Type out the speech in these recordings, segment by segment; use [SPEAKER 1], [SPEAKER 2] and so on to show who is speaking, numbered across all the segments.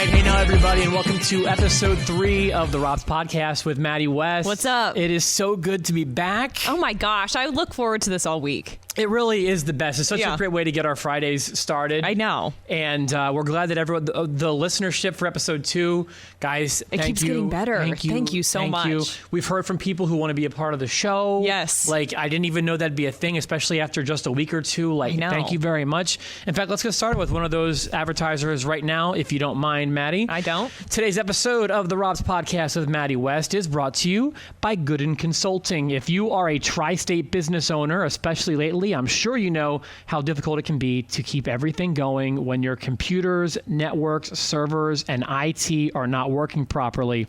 [SPEAKER 1] right. Hey now, everybody, and welcome to episode 3 of the Rob's Podcast with Maddie West.
[SPEAKER 2] What's up?
[SPEAKER 1] It is so good to be back.
[SPEAKER 2] Oh my gosh, I look forward to this all week.
[SPEAKER 1] It really is the best. It's such a great way to get our Fridays started.
[SPEAKER 2] I know.
[SPEAKER 1] And we're glad that everyone, the listenership for episode 2, guys,
[SPEAKER 2] it keeps getting better. Thank you so much.
[SPEAKER 1] We've heard from people who want to be a part of the show.
[SPEAKER 2] Yes.
[SPEAKER 1] Like, I didn't even know that'd be a thing, especially after just a week or two. Like, thank you very much. In fact, let's get started with one of those advertisers right now, if you don't mind, Maddie.
[SPEAKER 2] I don't.
[SPEAKER 1] Today's episode of the Rob's Podcast with Maddie West is brought to you by Gooden Consulting. If you are a tri-state business owner, especially lately, I'm sure you know how difficult it can be to keep everything going when your computers, networks, servers, and IT are not working properly.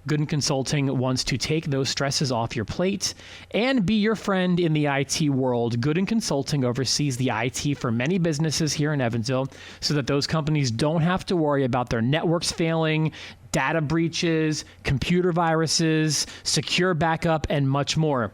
[SPEAKER 1] Gooden Consulting wants to take those stresses off your plate and be your friend in the IT world. Gooden Consulting oversees the IT for many businesses here in Evansville so that those companies don't have to worry about their networks failing, data breaches, computer viruses, secure backup, and much more.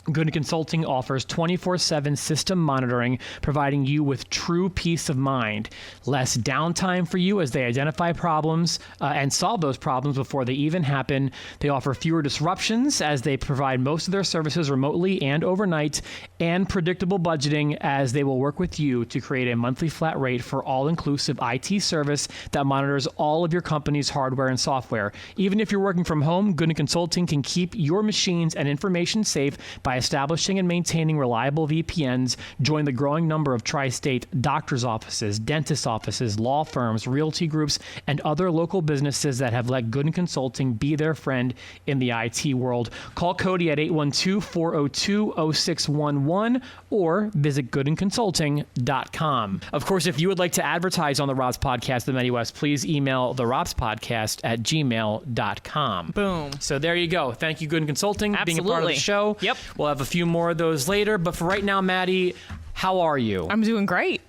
[SPEAKER 1] Gooden Consulting offers 24/7 system monitoring, providing you with true peace of mind. Less downtime for you as they identify problems and solve those problems before they even happen. They offer fewer disruptions as they provide most of their services remotely and overnight, and predictable budgeting as they will work with you to create a monthly flat rate for all-inclusive IT service that monitors all of your company's hardware and software. Even if you're working from home, Gooden Consulting can keep your machines and information safe by establishing and maintaining reliable VPNs. Join the growing number of tri-state doctors' offices, dentist offices, law firms, realty groups, and other local businesses that have let Gooden Consulting be their friend in the IT world. Call Cody at 812-402-0611 or visit goodenconsulting.com. Of course, if you would like to advertise on the Rob's Podcast, The Maddie West, please email the Rob's Podcast at gmail.com.
[SPEAKER 2] Boom.
[SPEAKER 1] So there you go. Thank you, Gooden Consulting,
[SPEAKER 2] Absolutely.
[SPEAKER 1] being a part of the show.
[SPEAKER 2] Yep.
[SPEAKER 1] We'll have a few more of those later, but for right now, Maddie, how are you?
[SPEAKER 2] I'm doing great.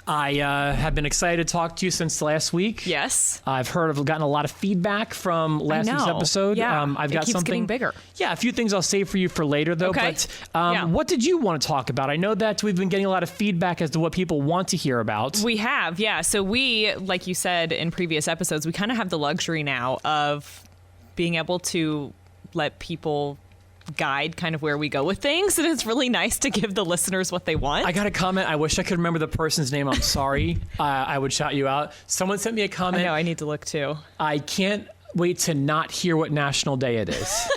[SPEAKER 1] I have been excited to talk to you since last week.
[SPEAKER 2] Yes.
[SPEAKER 1] I've gotten a lot of feedback from last week's episode.
[SPEAKER 2] Yeah.
[SPEAKER 1] I've got
[SPEAKER 2] it keeps
[SPEAKER 1] something
[SPEAKER 2] getting bigger.
[SPEAKER 1] Yeah, a few things I'll save for you for later, though.
[SPEAKER 2] Okay.
[SPEAKER 1] But what did you want to talk about? I know that we've been getting a lot of feedback as to what people want to hear about.
[SPEAKER 2] We have, yeah. So we, like you said in previous episodes, we kind of have the luxury now of being able to let people guide kind of where we go with things, and it's really nice to give the listeners what they want.
[SPEAKER 1] I got a comment. I wish I could remember the person's name. I'm sorry. I would shout you out. Someone sent me a comment.
[SPEAKER 2] I know, I need to look too.
[SPEAKER 1] I can't wait to not hear what National Day it is.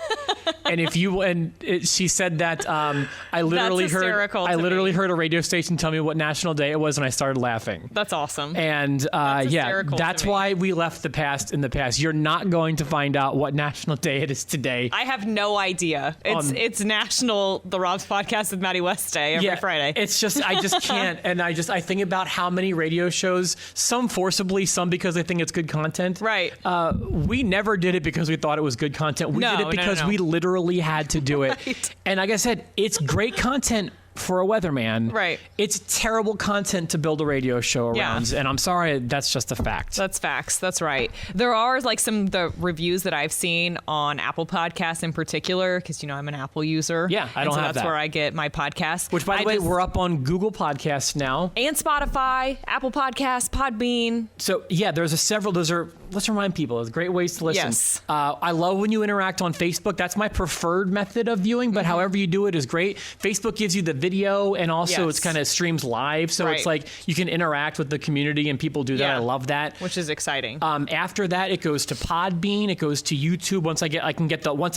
[SPEAKER 1] She said that I literally heard a radio station tell me what National Day it was, and I started laughing.
[SPEAKER 2] That's awesome.
[SPEAKER 1] And that's why we left the past in the past. You're not going to find out what National Day it is today.
[SPEAKER 2] I have no idea. It's National The Rob's Podcast with Maddie West Day every Friday.
[SPEAKER 1] It's just I just can't, and I think about how many radio shows, some forcibly, some because I think it's good content.
[SPEAKER 2] Right.
[SPEAKER 1] We never did it because we thought it was good content. We did it because we literally had to do it.
[SPEAKER 2] Right.
[SPEAKER 1] And like I said, it's great content for a weatherman.
[SPEAKER 2] Right.
[SPEAKER 1] It's terrible content to build a radio show around. And I'm sorry, that's just a fact.
[SPEAKER 2] That's facts. That's right. There are like the reviews that I've seen on Apple Podcasts in particular, because, I'm an Apple user.
[SPEAKER 1] Yeah, I don't have that.
[SPEAKER 2] That's where I get my podcast.
[SPEAKER 1] Which, by the way, we're up on Google Podcasts now.
[SPEAKER 2] And Spotify, Apple Podcasts, Podbean.
[SPEAKER 1] So, yeah, let's remind people, there's great ways to listen.
[SPEAKER 2] Yes.
[SPEAKER 1] I love when you interact on Facebook. That's my preferred method of viewing, but however you do it is great. Facebook gives you the video, and also it's kind of streams live, so it's like you can interact with the community, and people do that. I love that,
[SPEAKER 2] which is exciting.
[SPEAKER 1] After that, it goes to Podbean, it goes to YouTube. Once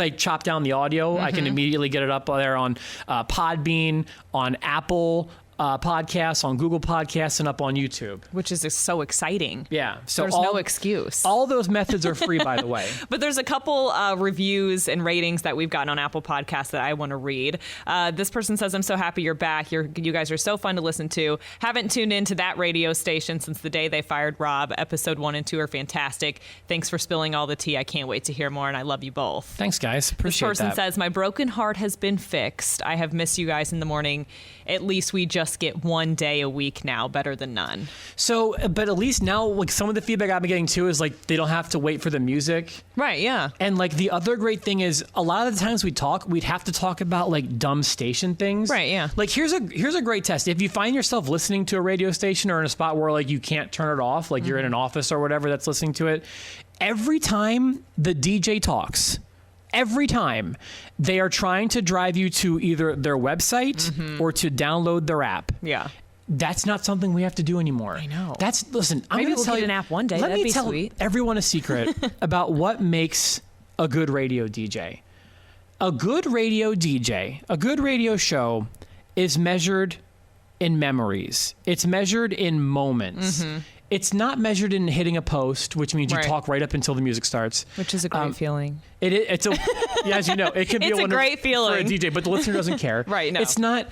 [SPEAKER 1] I chop down the audio, I can immediately get it up there on Podbean, on Apple podcasts, on Google Podcasts, and up on YouTube.
[SPEAKER 2] Which is so exciting.
[SPEAKER 1] Yeah. So
[SPEAKER 2] there's no excuse.
[SPEAKER 1] All those methods are free, by the way.
[SPEAKER 2] But there's a couple reviews and ratings that we've gotten on Apple Podcasts that I want to read. This person says, I'm so happy you're back. You guys are so fun to listen to. Haven't tuned into that radio station since the day they fired Rob. Episode 1 and 2 are fantastic. Thanks for spilling all the tea. I can't wait to hear more, and I love you both.
[SPEAKER 1] Thanks, guys. Appreciate that.
[SPEAKER 2] This person says, my broken heart has been fixed. I have missed you guys in the morning. At least we just just get one day a week now, better than none.
[SPEAKER 1] So, but at least now, like some of the feedback I've been getting too is like they don't have to wait for the music.
[SPEAKER 2] Right, yeah.
[SPEAKER 1] And like the other great thing is a lot of the times we'd have to talk about like dumb station things.
[SPEAKER 2] Right, yeah.
[SPEAKER 1] Like here's a great test. If you find yourself listening to a radio station or in a spot where like you can't turn it off, like you're in an office or whatever that's listening to it, every time the DJ talks, every time they are trying to drive you to either their website or to download their app.
[SPEAKER 2] Yeah.
[SPEAKER 1] That's not something we have to do anymore.
[SPEAKER 2] I know.
[SPEAKER 1] Listen, I'm
[SPEAKER 2] Maybe
[SPEAKER 1] going to
[SPEAKER 2] we'll
[SPEAKER 1] tell
[SPEAKER 2] get
[SPEAKER 1] you
[SPEAKER 2] an app one day.
[SPEAKER 1] Let
[SPEAKER 2] That'd
[SPEAKER 1] me
[SPEAKER 2] be
[SPEAKER 1] tell
[SPEAKER 2] sweet.
[SPEAKER 1] everyone a secret about what makes a good radio DJ. A good radio DJ, a good radio show is measured in memories. It's measured in moments. It's not measured in hitting a post, which means you
[SPEAKER 2] Right.
[SPEAKER 1] talk right up until the music starts.
[SPEAKER 2] Which is a great feeling.
[SPEAKER 1] It's a, yeah, as you know, it can be
[SPEAKER 2] It's a great
[SPEAKER 1] for a
[SPEAKER 2] feeling.
[SPEAKER 1] DJ, but the listener doesn't care.
[SPEAKER 2] Right, no.
[SPEAKER 1] It's not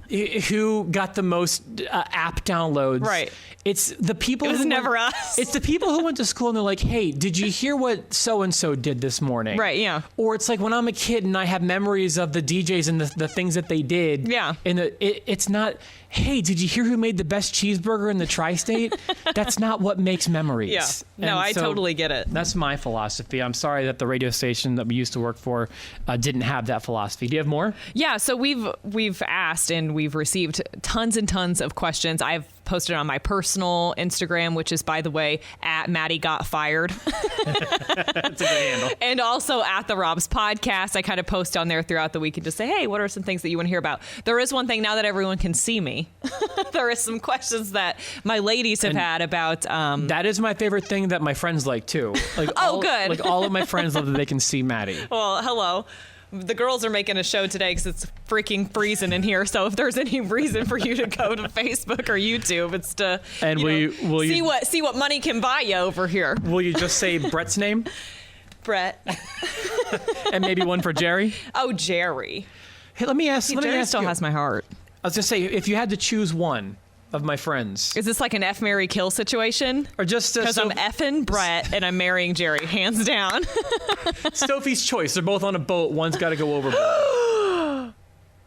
[SPEAKER 1] who got the most app downloads.
[SPEAKER 2] Right.
[SPEAKER 1] It's the people.
[SPEAKER 2] It was
[SPEAKER 1] who
[SPEAKER 2] never
[SPEAKER 1] went,
[SPEAKER 2] us.
[SPEAKER 1] It's the people who went to school and they're like, "Hey, did you hear what so and so did this morning?"
[SPEAKER 2] Right, yeah.
[SPEAKER 1] Or it's like when I'm a kid and I have memories of the DJs and the things that they did.
[SPEAKER 2] Yeah.
[SPEAKER 1] And it's not, "Hey, did you hear who made the best cheeseburger in the tri-state?" That's not what makes memories.
[SPEAKER 2] Yeah. No,
[SPEAKER 1] And
[SPEAKER 2] I
[SPEAKER 1] so
[SPEAKER 2] totally get it.
[SPEAKER 1] That's my philosophy. I'm sorry that the radio station that we used to work for didn't have that philosophy. Do you have more?
[SPEAKER 2] Yeah, so we've asked and we've received tons and tons of questions. I've posted on my personal Instagram, which is, by the way, at Maddie Got Fired.
[SPEAKER 1] That's a good handle.
[SPEAKER 2] And also at the Rob's podcast. I kind of post on there throughout the week and just say, hey, what are some things that you want to hear about? There is one thing now that everyone can see me. There is some questions that my ladies have had about.
[SPEAKER 1] That is my favorite thing that my friends like too. Like
[SPEAKER 2] good.
[SPEAKER 1] Like all of my friends love that they can see Maddie.
[SPEAKER 2] Well, hello. The girls are making a show today because it's freaking freezing in here. So if there's any reason for you to go to Facebook or YouTube, it's to
[SPEAKER 1] And will
[SPEAKER 2] see
[SPEAKER 1] you
[SPEAKER 2] see what money can buy you over here.
[SPEAKER 1] will you just say Brett's name
[SPEAKER 2] Brett.
[SPEAKER 1] and maybe one for Jerry?
[SPEAKER 2] Oh, Jerry.
[SPEAKER 1] Hey, let me ask. Let me
[SPEAKER 2] Jerry
[SPEAKER 1] ask
[SPEAKER 2] still
[SPEAKER 1] you.
[SPEAKER 2] has my heart.
[SPEAKER 1] I was gonna say, if you had to choose one of my friends,
[SPEAKER 2] Is this like an F, marry, kill situation?
[SPEAKER 1] or just
[SPEAKER 2] Because I'm effing Brett and I'm marrying Jerry, hands down.
[SPEAKER 1] Sophie's choice. They're both on a boat. One's got to go overboard.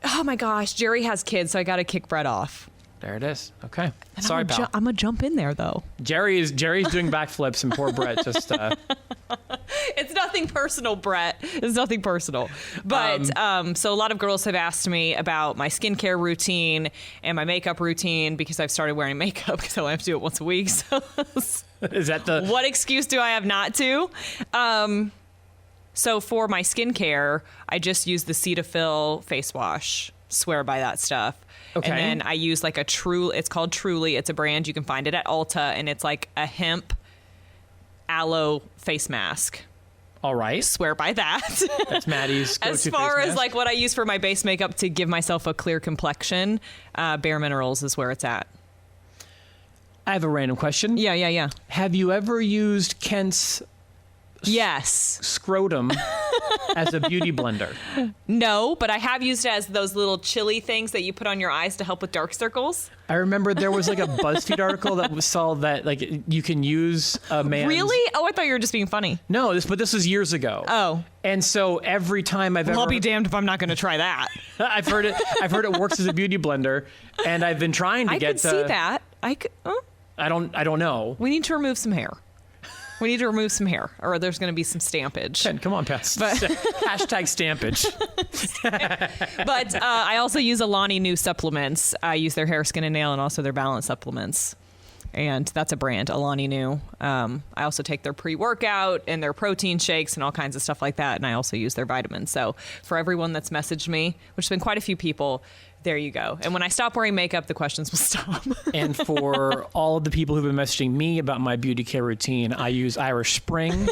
[SPEAKER 2] Oh my gosh, Jerry has kids, so I got to kick Brett off.
[SPEAKER 1] There it is. Okay.
[SPEAKER 2] And
[SPEAKER 1] Sorry, pal.
[SPEAKER 2] I'm gonna jump in there though.
[SPEAKER 1] Jerry's doing backflips, and poor Brett just.
[SPEAKER 2] It's nothing personal, Brett. It's nothing personal. But so a lot of girls have asked me about my skincare routine and my makeup routine because I've started wearing makeup because I only have to do it once a week. So
[SPEAKER 1] Is that the?
[SPEAKER 2] what excuse do I have not to? So for my skincare, I just use the Cetaphil face wash. Swear by that stuff.
[SPEAKER 1] Okay.
[SPEAKER 2] And then I use like it's called Truly. It's a brand. You can find it at Ulta, and it's like a hemp aloe face mask.
[SPEAKER 1] All right.
[SPEAKER 2] Swear by that.
[SPEAKER 1] That's Maddie's go-to
[SPEAKER 2] As far
[SPEAKER 1] face
[SPEAKER 2] as
[SPEAKER 1] mask.
[SPEAKER 2] like what I use for my base makeup to give myself a clear complexion, Bare Minerals is where it's at.
[SPEAKER 1] I have a random question.
[SPEAKER 2] Yeah.
[SPEAKER 1] Have you ever used Kent's
[SPEAKER 2] Yes.
[SPEAKER 1] scrotum as a beauty blender?
[SPEAKER 2] No, but I have used it as those little chili things that you put on your eyes to help with dark circles.
[SPEAKER 1] I remember there was like a BuzzFeed article that saw that like you can use a man's...
[SPEAKER 2] Really? Oh, I thought you were just being funny.
[SPEAKER 1] No, but this was years ago.
[SPEAKER 2] Oh.
[SPEAKER 1] And so every time I've
[SPEAKER 2] Well,
[SPEAKER 1] ever...
[SPEAKER 2] I'll be damned if I'm not going to try that.
[SPEAKER 1] I've heard it works as a beauty blender, and I've been trying to
[SPEAKER 2] I
[SPEAKER 1] get
[SPEAKER 2] could see that. I could.
[SPEAKER 1] I don't know.
[SPEAKER 2] We need to remove some hair. We need to remove some hair, or there's going to be some stampage.
[SPEAKER 1] Ken, come on, Pets.
[SPEAKER 2] But-
[SPEAKER 1] Hashtag stampage.
[SPEAKER 2] But I also use Alani Nu supplements. I use their hair, skin, and nail, and also their balance supplements. And that's a brand, Alani Nu. I also take their pre-workout and their protein shakes and all kinds of stuff like that. And I also use their vitamins. So for everyone that's messaged me, which has been quite a few people, there you go. And when I stop wearing makeup, the questions will stop.
[SPEAKER 1] And for all of the people who've been messaging me about my beauty care routine, I use Irish Spring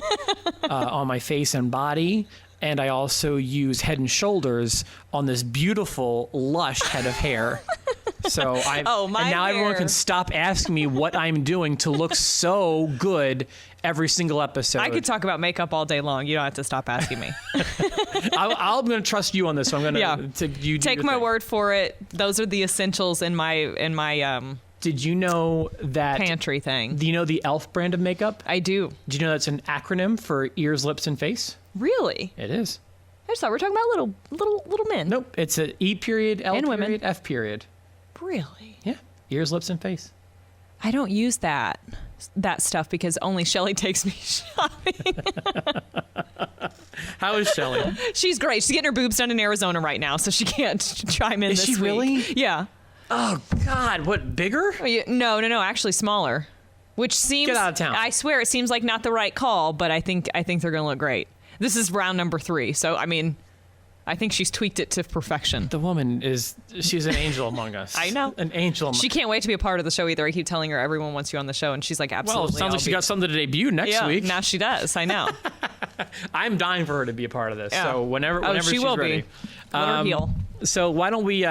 [SPEAKER 1] on my face and body. And I also use Head and Shoulders on this beautiful, lush head of hair. So and now everyone can stop asking me what I'm doing to look so good every single episode.
[SPEAKER 2] I could talk about makeup all day long. You don't have to stop asking me.
[SPEAKER 1] I'm going to trust you on this. So I'm going to you do
[SPEAKER 2] take
[SPEAKER 1] your
[SPEAKER 2] my
[SPEAKER 1] thing.
[SPEAKER 2] word for it. Those are the essentials in my
[SPEAKER 1] Did you know that
[SPEAKER 2] pantry thing.
[SPEAKER 1] Do you know the e.l.f. brand of makeup?
[SPEAKER 2] I do.
[SPEAKER 1] Do you know that's an acronym for ears, lips, and face?
[SPEAKER 2] Really?
[SPEAKER 1] It is.
[SPEAKER 2] I just thought we were talking about little men.
[SPEAKER 1] Nope. It's a E period, L
[SPEAKER 2] And
[SPEAKER 1] period,
[SPEAKER 2] women.
[SPEAKER 1] F period.
[SPEAKER 2] Really?
[SPEAKER 1] Yeah. Ears, lips, and face.
[SPEAKER 2] I don't use that stuff because only Shelly takes me shopping.
[SPEAKER 1] How is Shelly?
[SPEAKER 2] She's great. She's getting her boobs done in Arizona right now, so she can't chime in
[SPEAKER 1] Is
[SPEAKER 2] this
[SPEAKER 1] she
[SPEAKER 2] week.
[SPEAKER 1] really?
[SPEAKER 2] Yeah.
[SPEAKER 1] Oh, God. What, bigger?
[SPEAKER 2] No, actually smaller. Which seems...
[SPEAKER 1] Get out of town.
[SPEAKER 2] I swear, it seems like not the right call, but I think they're going to look great. This is round number 3, so, I mean... I think she's tweaked it to perfection.
[SPEAKER 1] The woman she's an angel among us.
[SPEAKER 2] I know.
[SPEAKER 1] An angel.
[SPEAKER 2] She can't wait to be a part of the show either. I keep telling her everyone wants you on the show, and she's like, absolutely.
[SPEAKER 1] Well, it sounds like she got something to debut next week.
[SPEAKER 2] Now she does. I know.
[SPEAKER 1] I'm dying for her to be a part of this.
[SPEAKER 2] Yeah.
[SPEAKER 1] So whenever
[SPEAKER 2] she
[SPEAKER 1] she's
[SPEAKER 2] will
[SPEAKER 1] ready.
[SPEAKER 2] be. Let her heal.
[SPEAKER 1] So why don't we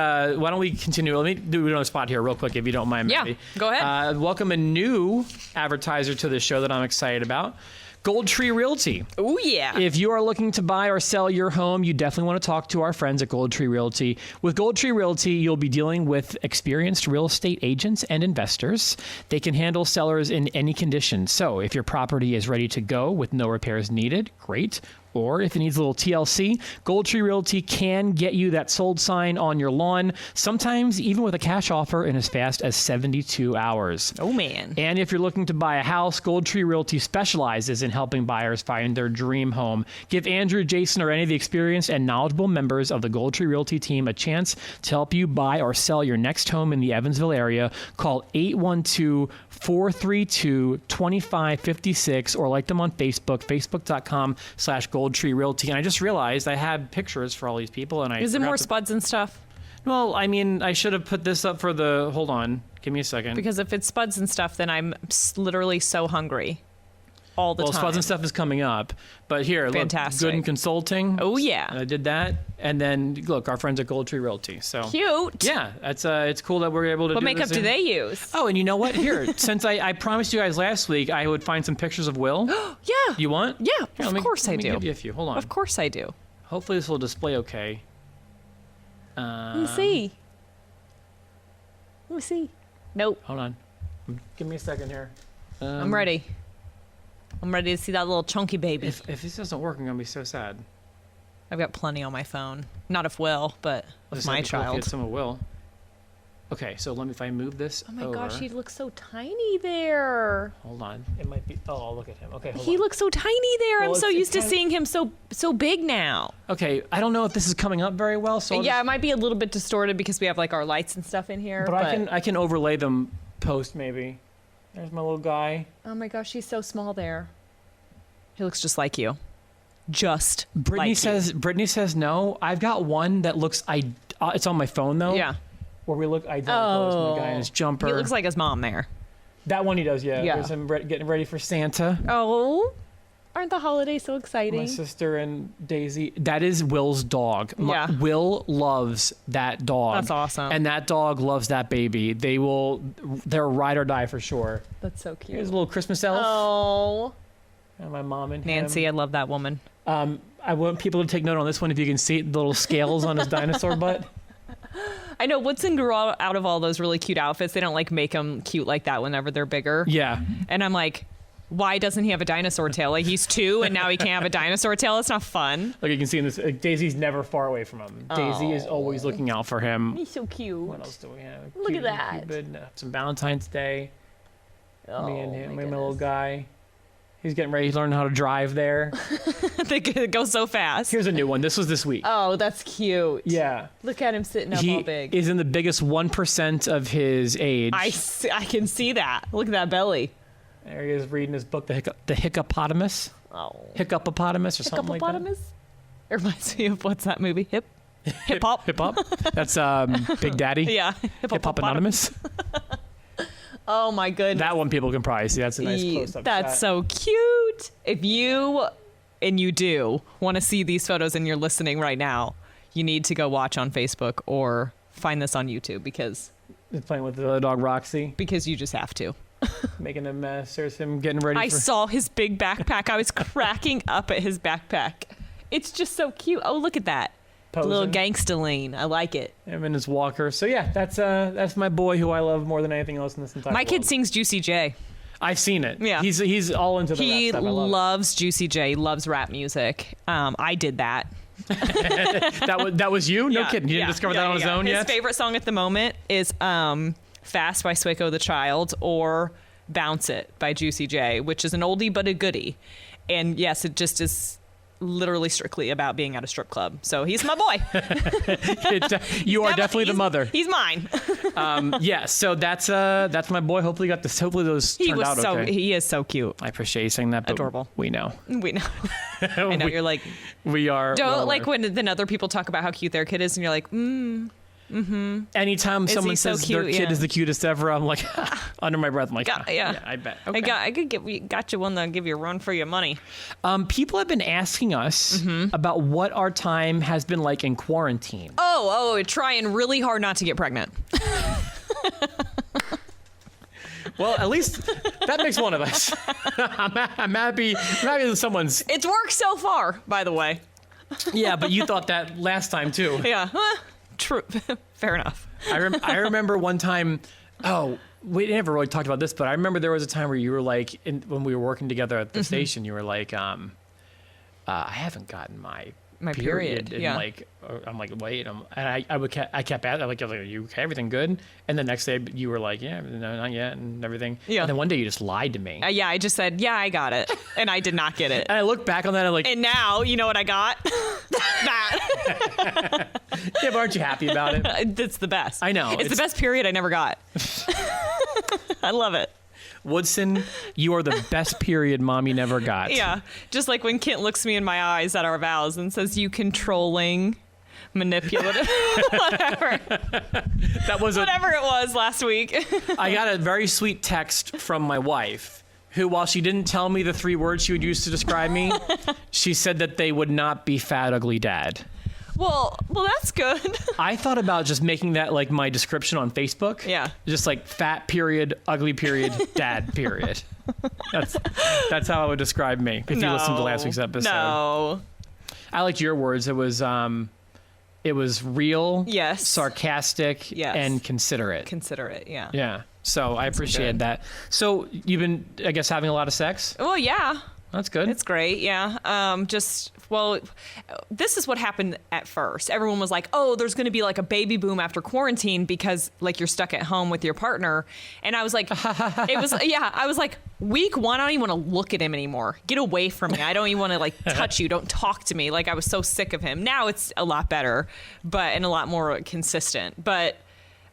[SPEAKER 1] continue? Let me do another spot here real quick if you don't mind, Maddie.
[SPEAKER 2] Yeah, go ahead.
[SPEAKER 1] Welcome a new advertiser to the show that I'm excited about. Gold Tree Realty.
[SPEAKER 2] Oh, yeah.
[SPEAKER 1] If you are looking to buy or sell your home, you definitely want to talk to our friends at Gold Tree Realty. With Gold Tree Realty, you'll be dealing with experienced real estate agents and investors. They can handle sellers in any condition. So if your property is ready to go with no repairs needed, great. Or if it needs a little TLC, Gold Tree Realty can get you that sold sign on your lawn, sometimes even with a cash offer in as fast as 72 hours.
[SPEAKER 2] Oh, man.
[SPEAKER 1] And if you're looking to buy a house, Gold Tree Realty specializes in helping buyers find their dream home. Give Andrew, Jason, or any of the experienced and knowledgeable members of the Gold Tree Realty team a chance to help you buy or sell your next home in the Evansville area. Call 812-432-2556 or like them on Facebook, facebook.com/Gold Tree Realty. And I just realized I had pictures for all these people, and
[SPEAKER 2] Is it more spuds and stuff?
[SPEAKER 1] Well, I mean, I should have put this up for the... Hold on. Give me a second.
[SPEAKER 2] Because if it's spuds and stuff, then I'm literally so hungry all the time.
[SPEAKER 1] Well, spuds and stuff is coming up. But here,
[SPEAKER 2] Fantastic.
[SPEAKER 1] Look, Good and Consulting.
[SPEAKER 2] Oh, yeah.
[SPEAKER 1] I did that. And then, look, our friends at Gold Tree Realty. So
[SPEAKER 2] Cute.
[SPEAKER 1] yeah, it's cool that we're able to
[SPEAKER 2] What
[SPEAKER 1] do
[SPEAKER 2] makeup
[SPEAKER 1] this
[SPEAKER 2] do they use?
[SPEAKER 1] Oh, and you know what? Here, since I promised you guys last week I would find some pictures of Will.
[SPEAKER 2] Yeah.
[SPEAKER 1] You want?
[SPEAKER 2] Yeah,
[SPEAKER 1] Here,
[SPEAKER 2] of course I
[SPEAKER 1] let me
[SPEAKER 2] do.
[SPEAKER 1] give you a few. Hold on.
[SPEAKER 2] Of course I do.
[SPEAKER 1] Hopefully this will display okay.
[SPEAKER 2] Let me see. Let me see. Nope.
[SPEAKER 1] Hold on. Give me a second here.
[SPEAKER 2] I'm ready. I'm ready to see that little chunky baby.
[SPEAKER 1] If this doesn't work, I'm going to be so sad.
[SPEAKER 2] I've got plenty on my phone. Not of Will, but of
[SPEAKER 1] Just
[SPEAKER 2] my
[SPEAKER 1] have to look
[SPEAKER 2] child.
[SPEAKER 1] at some of Will. Okay, so if I move this
[SPEAKER 2] Oh my
[SPEAKER 1] over.
[SPEAKER 2] gosh, he looks so tiny there.
[SPEAKER 1] Hold on. It might be... Oh, look at him. Okay, hold
[SPEAKER 2] He
[SPEAKER 1] on.
[SPEAKER 2] looks so tiny there.
[SPEAKER 1] Well,
[SPEAKER 2] I'm so
[SPEAKER 1] it's
[SPEAKER 2] used to
[SPEAKER 1] kind of-
[SPEAKER 2] seeing him so big now.
[SPEAKER 1] Okay, I don't know if this is coming up very well, so I'll
[SPEAKER 2] Yeah,
[SPEAKER 1] just-
[SPEAKER 2] it might be a little bit distorted because we have like our lights and stuff in here.
[SPEAKER 1] but I can overlay them post maybe. There's my little guy.
[SPEAKER 2] Oh my gosh, he's so small there. He looks just like you. Just
[SPEAKER 1] Brittany says no. I've got one that looks it's on my phone though.
[SPEAKER 2] Yeah.
[SPEAKER 1] Where we look identical as the guy in his jumper.
[SPEAKER 2] He looks like his mom there.
[SPEAKER 1] That one he does, yeah.
[SPEAKER 2] Yeah.
[SPEAKER 1] There's him getting ready for Santa.
[SPEAKER 2] Oh, aren't the holidays so exciting?
[SPEAKER 1] My sister and Daisy. That is Will's dog.
[SPEAKER 2] Yeah.
[SPEAKER 1] Will loves that dog.
[SPEAKER 2] That's awesome.
[SPEAKER 1] And that dog loves that baby. They're ride or die for sure.
[SPEAKER 2] That's so cute.
[SPEAKER 1] Here's a little Christmas elf.
[SPEAKER 2] Oh,
[SPEAKER 1] And my mom and him.
[SPEAKER 2] Nancy, I love that woman.
[SPEAKER 1] I want people to take note on this one if you can see the little scales on his dinosaur butt.
[SPEAKER 2] I know Woodson grew out of all those really cute outfits. They don't like make them cute like that whenever they're bigger.
[SPEAKER 1] Yeah.
[SPEAKER 2] And I'm like, why doesn't he have a dinosaur tail? Like he's 2 and now he can't have a dinosaur tail. It's not fun.
[SPEAKER 1] Like you can see in this, Daisy's never far away from him. Daisy is always looking out for him.
[SPEAKER 2] He's so cute.
[SPEAKER 1] What else do we have?
[SPEAKER 2] Look at that.
[SPEAKER 1] Cupid, some Valentine's Day.
[SPEAKER 2] Oh,
[SPEAKER 1] Me and him,
[SPEAKER 2] my
[SPEAKER 1] my little
[SPEAKER 2] goodness.
[SPEAKER 1] guy. He's getting ready to learn how to drive there.
[SPEAKER 2] They go so fast.
[SPEAKER 1] Here's a new one. This was this week.
[SPEAKER 2] Oh, that's cute.
[SPEAKER 1] Yeah.
[SPEAKER 2] Look at him sitting up all
[SPEAKER 1] He
[SPEAKER 2] big.
[SPEAKER 1] is in the biggest 1% of his age.
[SPEAKER 2] I can see that. Look at that belly.
[SPEAKER 1] There he is reading his book, The Hiccupotamus.
[SPEAKER 2] Oh.
[SPEAKER 1] Hiccupotamus or something like that.
[SPEAKER 2] Hippopotamus? It reminds me of what's that movie? Hip hop.
[SPEAKER 1] Hip hop. That's Big Daddy.
[SPEAKER 2] Yeah.
[SPEAKER 1] Hippopotamus.
[SPEAKER 2] Oh my goodness.
[SPEAKER 1] That one people can probably see. That's a nice close-up
[SPEAKER 2] That's
[SPEAKER 1] shot.
[SPEAKER 2] so cute. If you do want to see these photos and you're listening right now, you need to go watch on Facebook or find this on YouTube because
[SPEAKER 1] He's playing with the other dog, Roxy,
[SPEAKER 2] you just have to.
[SPEAKER 1] making a mess. There's him getting ready
[SPEAKER 2] I
[SPEAKER 1] for...
[SPEAKER 2] saw his big backpack. I was cracking up at his backpack. It's just so cute. Oh, look at that.
[SPEAKER 1] posing.
[SPEAKER 2] Little gangsta-lean. I like it.
[SPEAKER 1] Him and his walker. So yeah, that's my boy who I love more than anything else in this entire
[SPEAKER 2] My
[SPEAKER 1] world.
[SPEAKER 2] kid sings Juicy J.
[SPEAKER 1] I've seen it.
[SPEAKER 2] Yeah.
[SPEAKER 1] He's all into the
[SPEAKER 2] He
[SPEAKER 1] rap stuff. I love it.
[SPEAKER 2] loves Juicy J. He loves rap music. I did that
[SPEAKER 1] That was you? No kidding. He didn't discover that on his own yet?
[SPEAKER 2] His favorite song at the moment is Fast by Swaco the Child or Bounce It by Juicy J, which is an oldie but a goodie. And yes, it just is literally strictly about being at a strip club. So he's my boy.
[SPEAKER 1] You are definitely the mother.
[SPEAKER 2] He's mine.
[SPEAKER 1] Yeah, so that's my boy. Hopefully those turned out okay.
[SPEAKER 2] He is so cute.
[SPEAKER 1] I appreciate you saying that, but
[SPEAKER 2] adorable.
[SPEAKER 1] We know.
[SPEAKER 2] I know you're like,
[SPEAKER 1] we are.
[SPEAKER 2] Don't like when then other people talk about how cute their kid is, and you're like,
[SPEAKER 1] Anytime someone says
[SPEAKER 2] cute?
[SPEAKER 1] their kid is the cutest ever, I'm like, under my breath, I'm like, yeah, I bet. Okay.
[SPEAKER 2] I got you one that'll give you a run for your money.
[SPEAKER 1] People have been asking us about what our time has been like in quarantine.
[SPEAKER 2] Trying really hard not to get pregnant.
[SPEAKER 1] Well, at least that makes one of us. I'm happy that someone's.
[SPEAKER 2] It's worked so far, by the way.
[SPEAKER 1] Yeah, but you thought that last time too.
[SPEAKER 2] Yeah. True. Fair enough.
[SPEAKER 1] I remember one time, we never really talked about this, but I remember there was a time where you were like, when we were working together at the station, you were like, I haven't gotten my period. And like, I'm like, wait, I kept asking, like, are you okay? Everything good? And the next day you were like, yeah, no, not yet, and everything. Yeah. And then one day you just lied to me.
[SPEAKER 2] I just said, yeah, I got it. And I did not get it.
[SPEAKER 1] And I look back on that and like.
[SPEAKER 2] And now, you know what I got? That.
[SPEAKER 1] Yeah, but aren't you happy about it?
[SPEAKER 2] It's the best.
[SPEAKER 1] I know.
[SPEAKER 2] It's the best period I never got. I love it.
[SPEAKER 1] Woodson, you are the best period mommy never got.
[SPEAKER 2] Yeah. Just like when Kent looks me in my eyes at our vows and says, you controlling, manipulative, whatever.
[SPEAKER 1] That was
[SPEAKER 2] whatever it was last week.
[SPEAKER 1] I got a very sweet text from my wife who, while she didn't tell me the 3 words she would use to describe me, she said that they would not be fat, ugly dad.
[SPEAKER 2] Well, that's good.
[SPEAKER 1] I thought about just making that like my description on Facebook.
[SPEAKER 2] Yeah.
[SPEAKER 1] Just like fat period, ugly period, dad period. That's how I would describe me if you listened to last week's episode.
[SPEAKER 2] No.
[SPEAKER 1] I liked your words. It was real,
[SPEAKER 2] yes,
[SPEAKER 1] sarcastic,
[SPEAKER 2] yes,
[SPEAKER 1] and considerate.
[SPEAKER 2] Considerate, yeah.
[SPEAKER 1] Yeah. So I appreciate that. So you've been, I guess, having a lot of sex?
[SPEAKER 2] Well, yeah.
[SPEAKER 1] That's good.
[SPEAKER 2] It's great, yeah. This is what happened at first. Everyone was like, oh, there's going to be like a baby boom after quarantine because like you're stuck at home with your partner. And I was like, I was like, week 1, I don't even want to look at him anymore. Get away from me. I don't even want to like touch you. Don't talk to me. Like I was so sick of him. Now it's a lot better, and a lot more consistent. But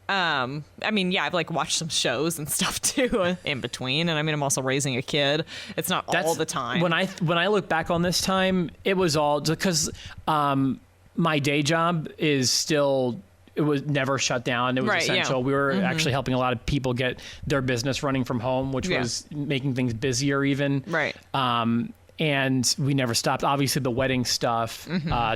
[SPEAKER 2] I mean, yeah, I've like watched some shows and stuff too in between, and I mean, I'm also raising a kid. It's not all the time.
[SPEAKER 1] When I look back on this time, it was all because my day job is still. It was never shut down. It was essential. Yeah. We were actually helping a lot of people get their business running from home, which was making things busier even.
[SPEAKER 2] Right.
[SPEAKER 1] And we never stopped. Obviously, the wedding stuff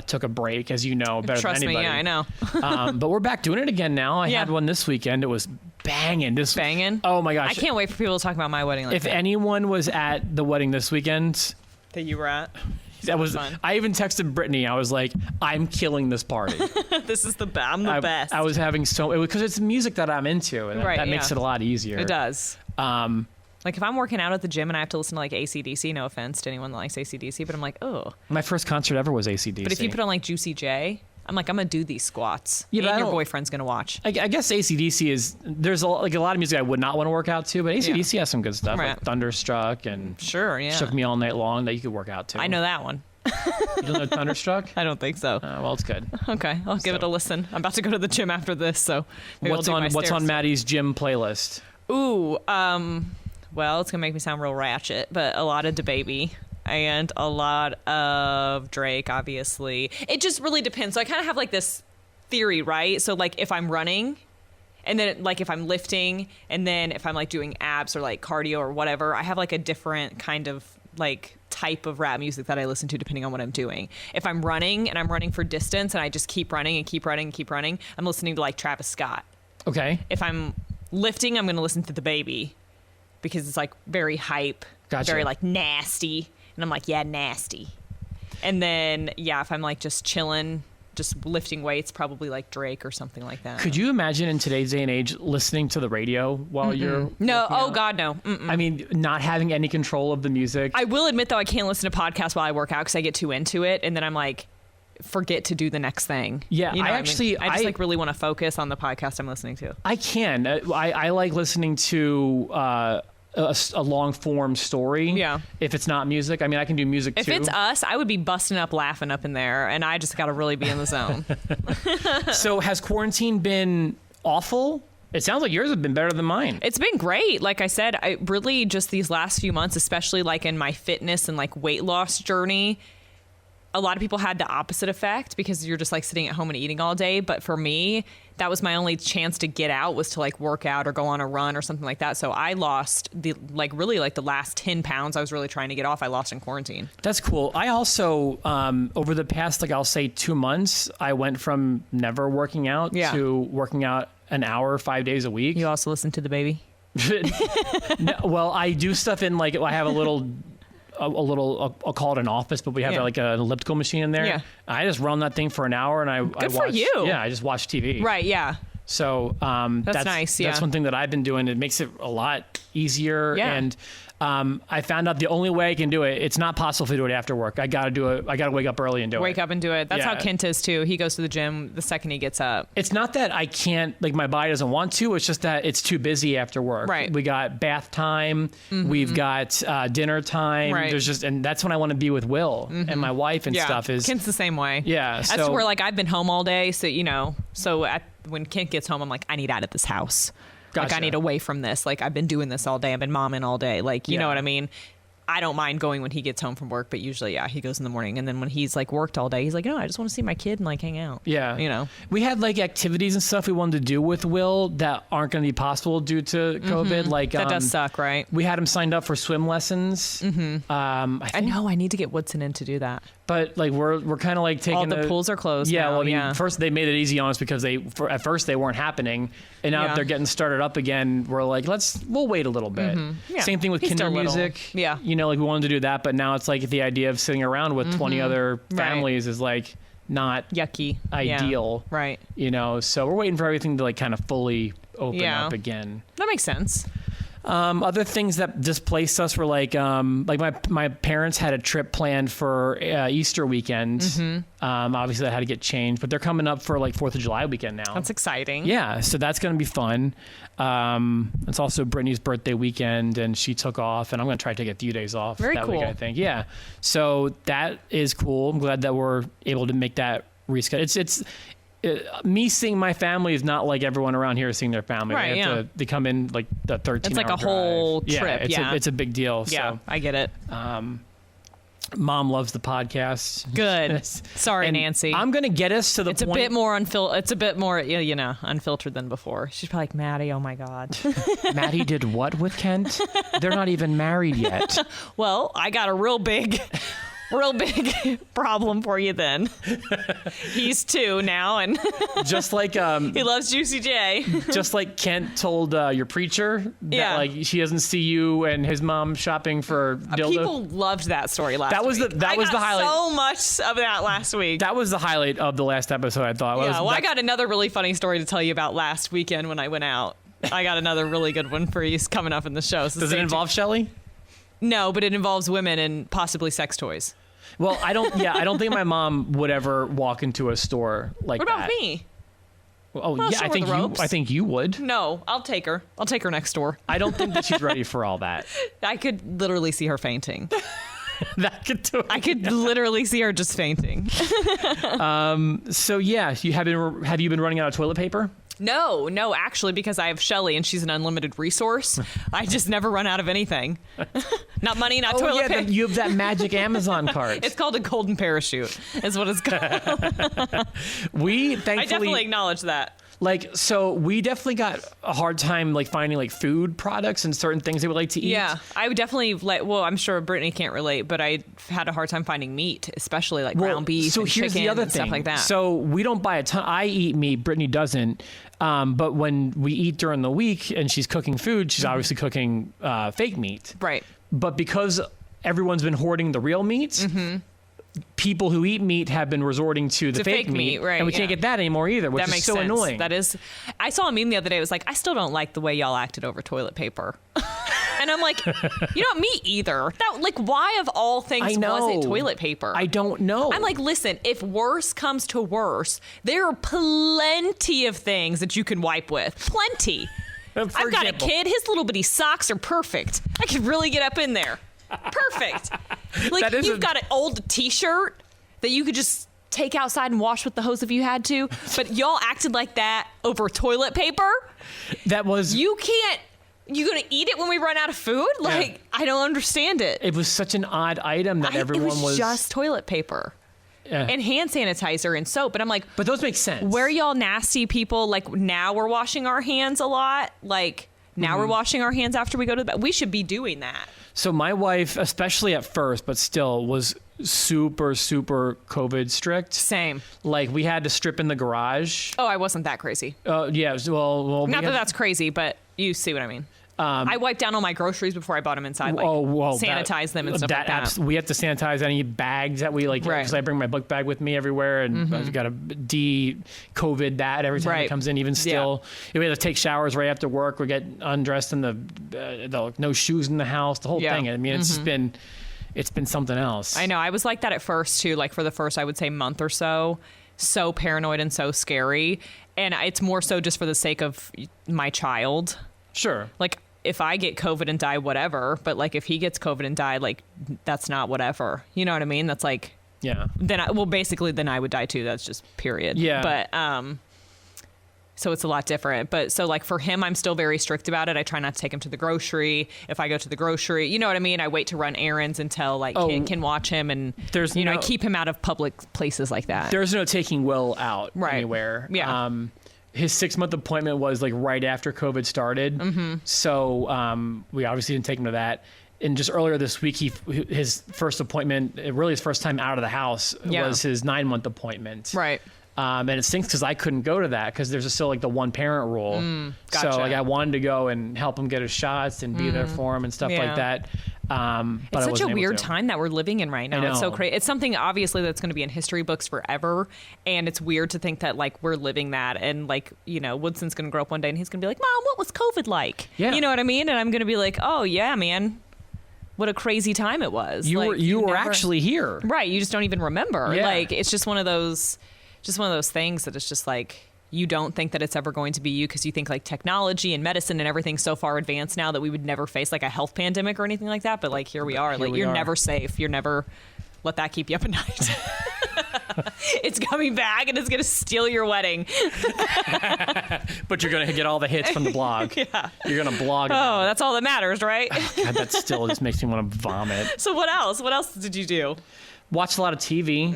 [SPEAKER 1] took a break, as you know, better
[SPEAKER 2] Trust
[SPEAKER 1] than anybody.
[SPEAKER 2] Me, yeah, I know.
[SPEAKER 1] But we're back doing it again now. I had one this weekend. It was banging.
[SPEAKER 2] Banging?
[SPEAKER 1] Oh, my gosh.
[SPEAKER 2] I can't wait for people to talk about my wedding like
[SPEAKER 1] if
[SPEAKER 2] that.
[SPEAKER 1] anyone was at the wedding this weekend...
[SPEAKER 2] That you were at?
[SPEAKER 1] That was fun. I even texted Brittany. I was like, I'm killing this party.
[SPEAKER 2] This is I'm the best.
[SPEAKER 1] I was having because it's music that I'm into, and that makes it a lot easier.
[SPEAKER 2] It does. Like if I'm working out at the gym and I have to listen to like AC/DC, no offense to anyone that likes AC/DC, but I'm like, oh.
[SPEAKER 1] My first concert ever was AC/DC.
[SPEAKER 2] But if you put on like Juicy J, I'm like, I'm gonna do these squats. Yeah, and your boyfriend's gonna watch.
[SPEAKER 1] I guess AC/DC is there's a lot of music I would not want to work out to, but AC/DC has some good stuff like Thunderstruck and Shook Me All Night Long that you could work out to.
[SPEAKER 2] I know that one.
[SPEAKER 1] You don't know Thunderstruck?
[SPEAKER 2] I don't think so.
[SPEAKER 1] Well, it's good.
[SPEAKER 2] Okay, I'll give it a listen. I'm about to go to the gym after this, so maybe
[SPEAKER 1] what's on Maddie's gym playlist?
[SPEAKER 2] Ooh, well, it's gonna make me sound real ratchet, but a lot of DaBaby and a lot of Drake, obviously. It just really depends. So I kind of have like this theory, right? So like if I'm running, and then like if I'm lifting, and then if I'm like doing abs or like cardio or whatever, I have like a different kind of like type of rap music that I listen to depending on what I'm doing. If I'm running and I'm running for distance and I just keep running and keep running and keep running, I'm listening to like Travis Scott.
[SPEAKER 1] Okay.
[SPEAKER 2] If I'm lifting, I'm going to listen to DaBaby because it's like very hype, very like nasty. And I'm like, yeah, nasty. And then, yeah, if I'm like just chilling, just lifting weights, probably like Drake or something like that.
[SPEAKER 1] Could you imagine in today's day and age listening to the radio while you're
[SPEAKER 2] No, God, no.
[SPEAKER 1] I mean, not having any control of the music.
[SPEAKER 2] I will admit, though, I can't listen to podcasts while I work out because I get too into it. And then I'm like forget to do the next thing.
[SPEAKER 1] Yeah,
[SPEAKER 2] you know
[SPEAKER 1] I
[SPEAKER 2] just like really want to focus on the podcast I'm listening to.
[SPEAKER 1] I can. I like listening to a long form story.
[SPEAKER 2] Yeah.
[SPEAKER 1] If it's not music, I mean, I can do music
[SPEAKER 2] if
[SPEAKER 1] too.
[SPEAKER 2] If it's us, I would be busting up laughing up in there, and I just got to really be in the zone.
[SPEAKER 1] So has quarantine been awful? It sounds like yours have been better than mine.
[SPEAKER 2] It's been great. Like I said, I really just these last few months, especially like in my fitness and like weight loss journey, a lot of people had the opposite effect because you're just like sitting at home and eating all day. But for me, that was my only chance to get out, was to like work out or go on a run or something like that. So I lost the last 10 pounds I was really trying to get off. I lost in quarantine.
[SPEAKER 1] That's cool. I also, over the past, like I'll say 2 months, I went from never working out to working out an hour, 5 days a week.
[SPEAKER 2] You also listen to the baby?
[SPEAKER 1] No, well, I do stuff in like, I have a little, I'll call it an office, but we have like an elliptical machine in there. Yeah. I just run that thing for an hour and I watch.
[SPEAKER 2] For you.
[SPEAKER 1] Yeah, I just watch TV.
[SPEAKER 2] Right, yeah.
[SPEAKER 1] So that's nice. Yeah. That's one thing that I've been doing. It makes it a lot easier. Yeah. And I found out the only way I can do it, it's not possible to do it after work. I got to wake up early and do it.
[SPEAKER 2] Wake up and do it. That's how Kent is too. He goes to the gym the second he gets up.
[SPEAKER 1] It's not that I can't, like my body doesn't want to, it's just that it's too busy after work.
[SPEAKER 2] Right.
[SPEAKER 1] We got bath time. Mm-hmm. We've got dinner time.
[SPEAKER 2] Right.
[SPEAKER 1] And that's when I want to be with Will and my wife and stuff is.
[SPEAKER 2] Kent's the same way.
[SPEAKER 1] Yeah.
[SPEAKER 2] That's where like I've been home all day. So, when Kent gets home, I'm like, I need out of this house. Gotcha. Like I need away from this. Like I've been doing this all day. I've been momming all day. Like, you know what I mean? I don't mind going when he gets home from work, but usually, he goes in the morning. And then when he's like worked all day, he's like, no, I just want to see my kid and like hang out.
[SPEAKER 1] Yeah. We had like activities and stuff we wanted to do with Will that aren't going to be possible due to COVID. Like
[SPEAKER 2] that does suck, right?
[SPEAKER 1] We had him signed up for swim lessons.
[SPEAKER 2] Mm-hmm. I know I need to get Woodson in to do that.
[SPEAKER 1] But like we're kind of like taking
[SPEAKER 2] all the pools are closed.
[SPEAKER 1] Yeah,
[SPEAKER 2] now,
[SPEAKER 1] well, I mean, first they made it easy on us because at first they weren't happening, and now that they're getting started up again, we're like we'll wait a little bit. Mm-hmm. Yeah. Same thing with kinder music.
[SPEAKER 2] Yeah,
[SPEAKER 1] like we wanted to do that, but now it's like the idea of sitting around with 20 other families is like not
[SPEAKER 2] yucky,
[SPEAKER 1] ideal,
[SPEAKER 2] right?
[SPEAKER 1] So we're waiting for everything to like kind of fully open up again.
[SPEAKER 2] That makes sense.
[SPEAKER 1] Other things that displaced us were like my parents had a trip planned for Easter weekend. Mm-hmm. Obviously that had to get changed, but they're coming up for like 4th of July weekend now.
[SPEAKER 2] That's exciting.
[SPEAKER 1] Yeah, so that's going to be fun. It's also Brittany's birthday weekend, and she took off, and I'm going to try to take a few days off that week, I think. Yeah, so that is cool. I'm glad that we're able to make that reschedule. Me seeing my family is not like everyone around here seeing their family.
[SPEAKER 2] Right,
[SPEAKER 1] they come in like the 13-hour drive.
[SPEAKER 2] It's like a whole trip.
[SPEAKER 1] It's a big deal.
[SPEAKER 2] Yeah,
[SPEAKER 1] so.
[SPEAKER 2] I get it.
[SPEAKER 1] Mom loves the podcast.
[SPEAKER 2] Good. Sorry,
[SPEAKER 1] and
[SPEAKER 2] Nancy.
[SPEAKER 1] I'm going to get us to the
[SPEAKER 2] point. It's a bit more unfiltered than before. She's probably like, Maddie, oh my God.
[SPEAKER 1] Maddie did what with Kent? They're not even married yet.
[SPEAKER 2] Well, I got a real big problem for you then. He's 2 now, and
[SPEAKER 1] just like
[SPEAKER 2] he loves Juicy J.
[SPEAKER 1] Just like Kent told your preacher that like she doesn't see you and his mom shopping for dildo.
[SPEAKER 2] People loved that story last week.
[SPEAKER 1] That was the highlight.
[SPEAKER 2] So much of that last week.
[SPEAKER 1] That was the highlight of the last episode, I thought.
[SPEAKER 2] I got another really funny story to tell you about last weekend when I went out. I got another really good one for you coming up in the show. So
[SPEAKER 1] does it involve Shelly?
[SPEAKER 2] No, but it involves women and possibly sex toys.
[SPEAKER 1] Well, I don't think my mom would ever walk into a store like that.
[SPEAKER 2] What about me?
[SPEAKER 1] Oh, yeah, I think you would.
[SPEAKER 2] No, I'll take her. I'll take her next door.
[SPEAKER 1] I don't think that she's ready for all that.
[SPEAKER 2] I could literally see her fainting.
[SPEAKER 1] That could do it.
[SPEAKER 2] I could literally see her just fainting.
[SPEAKER 1] So yeah, have you been running out of toilet paper?
[SPEAKER 2] No, actually, because I have Shelly and she's an unlimited resource. I just never run out of anything. Not money, not toilet paper.
[SPEAKER 1] You have that magic Amazon cart.
[SPEAKER 2] It's called a golden parachute, is what it's called.
[SPEAKER 1] I
[SPEAKER 2] definitely acknowledge that.
[SPEAKER 1] Like, so we definitely got a hard time like finding like food products and certain things they would like to eat.
[SPEAKER 2] Yeah, I would definitely I'm sure Brittany can't relate, but I had a hard time finding meat, especially like ground beef and chicken and stuff like that.
[SPEAKER 1] So we don't buy a ton. I eat meat. Brittany doesn't. But when we eat during the week and she's cooking food, she's obviously cooking fake meat.
[SPEAKER 2] Right.
[SPEAKER 1] But because everyone's been hoarding the real meats, people who eat meat have been resorting to the fake meat,
[SPEAKER 2] right?
[SPEAKER 1] And we can't get that anymore either, which is so annoying.
[SPEAKER 2] That is. I saw a meme the other day. It was like, I still don't like the way y'all acted over toilet paper. And I'm like, me either. That, like, why of all things was it toilet paper?
[SPEAKER 1] I don't know.
[SPEAKER 2] I'm like, listen, if worse comes to worse, there are plenty of things that you can wipe with. Plenty. I've got a kid. His little bitty socks are perfect. I could really get up in there. Perfect. Like, you've got an old T-shirt that you could just take outside and wash with the hose if you had to. But y'all acted like that over toilet paper?
[SPEAKER 1] That was...
[SPEAKER 2] You gonna eat it when we run out of food? Like, I don't understand it.
[SPEAKER 1] It was such an odd item that everyone was...
[SPEAKER 2] It was just toilet paper.
[SPEAKER 1] Yeah.
[SPEAKER 2] And hand sanitizer and soap. And I'm like...
[SPEAKER 1] But those make sense.
[SPEAKER 2] Where y'all nasty people, like, now we're washing our hands a lot. Like, now we're washing our hands after we go to the bed. We should be doing that.
[SPEAKER 1] So my wife, especially at first, but still, was super, super COVID strict.
[SPEAKER 2] Same.
[SPEAKER 1] Like, we had to strip in the garage.
[SPEAKER 2] Oh, I wasn't that crazy.
[SPEAKER 1] Yeah, well...
[SPEAKER 2] Not that that's crazy, but you see what I mean. I wiped down all my groceries before I bought them inside. Like, sanitize them and stuff like that.
[SPEAKER 1] We have to sanitize any bags that we like, because I bring my book bag with me everywhere, and I've got to de-COVID that every time it comes in. Even still, we have to take showers right after work. We get undressed in the no shoes in the house. The whole thing. I mean, it's been something else.
[SPEAKER 2] I know. I was like that at first too. Like for the first, I would say, month or so. So paranoid and so scary, and it's more so just for the sake of my child.
[SPEAKER 1] Sure.
[SPEAKER 2] Like, if I get COVID and die, whatever. But, like, if he gets COVID and die, like, that's not whatever. You know what I mean? That's like...
[SPEAKER 1] Yeah.
[SPEAKER 2] Then I would die, too. That's just period.
[SPEAKER 1] Yeah.
[SPEAKER 2] But, so it's a lot different. But, so, like, for him, I'm still very strict about it. I try not to take him to the grocery. If I go to the grocery, you know what I mean? I wait to run errands until, like, kid can watch him. And, I keep him out of public places like that.
[SPEAKER 1] There's no taking Will out anywhere.
[SPEAKER 2] Yeah.
[SPEAKER 1] His 6-month appointment was like right after COVID started. So we obviously didn't take him to that. And just earlier this week, his first appointment, really his first time out of the house, was his 9-month appointment.
[SPEAKER 2] Right.
[SPEAKER 1] And it stinks because I couldn't go to that because there's still like the 1-parent rule.
[SPEAKER 2] Gotcha.
[SPEAKER 1] So like I wanted to go and help him get his shots and be there for him and stuff like that. But
[SPEAKER 2] it's such a weird
[SPEAKER 1] to.
[SPEAKER 2] time that we're living in right now. It's so crazy. It's something obviously that's going to be in history books forever. And it's weird to think that like we're living that. And like, Woodson's going to grow up one day and he's going to be like, Mom, what was COVID like?
[SPEAKER 1] Yeah.
[SPEAKER 2] You know what I mean? And I'm going to be like, oh yeah, man. What a crazy time it was.
[SPEAKER 1] You were actually here.
[SPEAKER 2] Right. You just don't even remember.
[SPEAKER 1] Yeah.
[SPEAKER 2] Like, it's just one of those things that it's just like, you don't think that it's ever going to be you because you think like technology and medicine and everything's so far advanced now that we would never face like a health pandemic or anything like that. But like, here we are. Like, you're never safe. You're never, let that keep you up at night. It's coming back and it's going to steal your wedding.
[SPEAKER 1] But you're going to get all the hits from the blog.
[SPEAKER 2] Yeah.
[SPEAKER 1] You're going to blog.
[SPEAKER 2] Oh, that's all that matters, right?
[SPEAKER 1] God, that still just makes me want to vomit.
[SPEAKER 2] So what else? What else did you do?
[SPEAKER 1] Watched a lot of TV,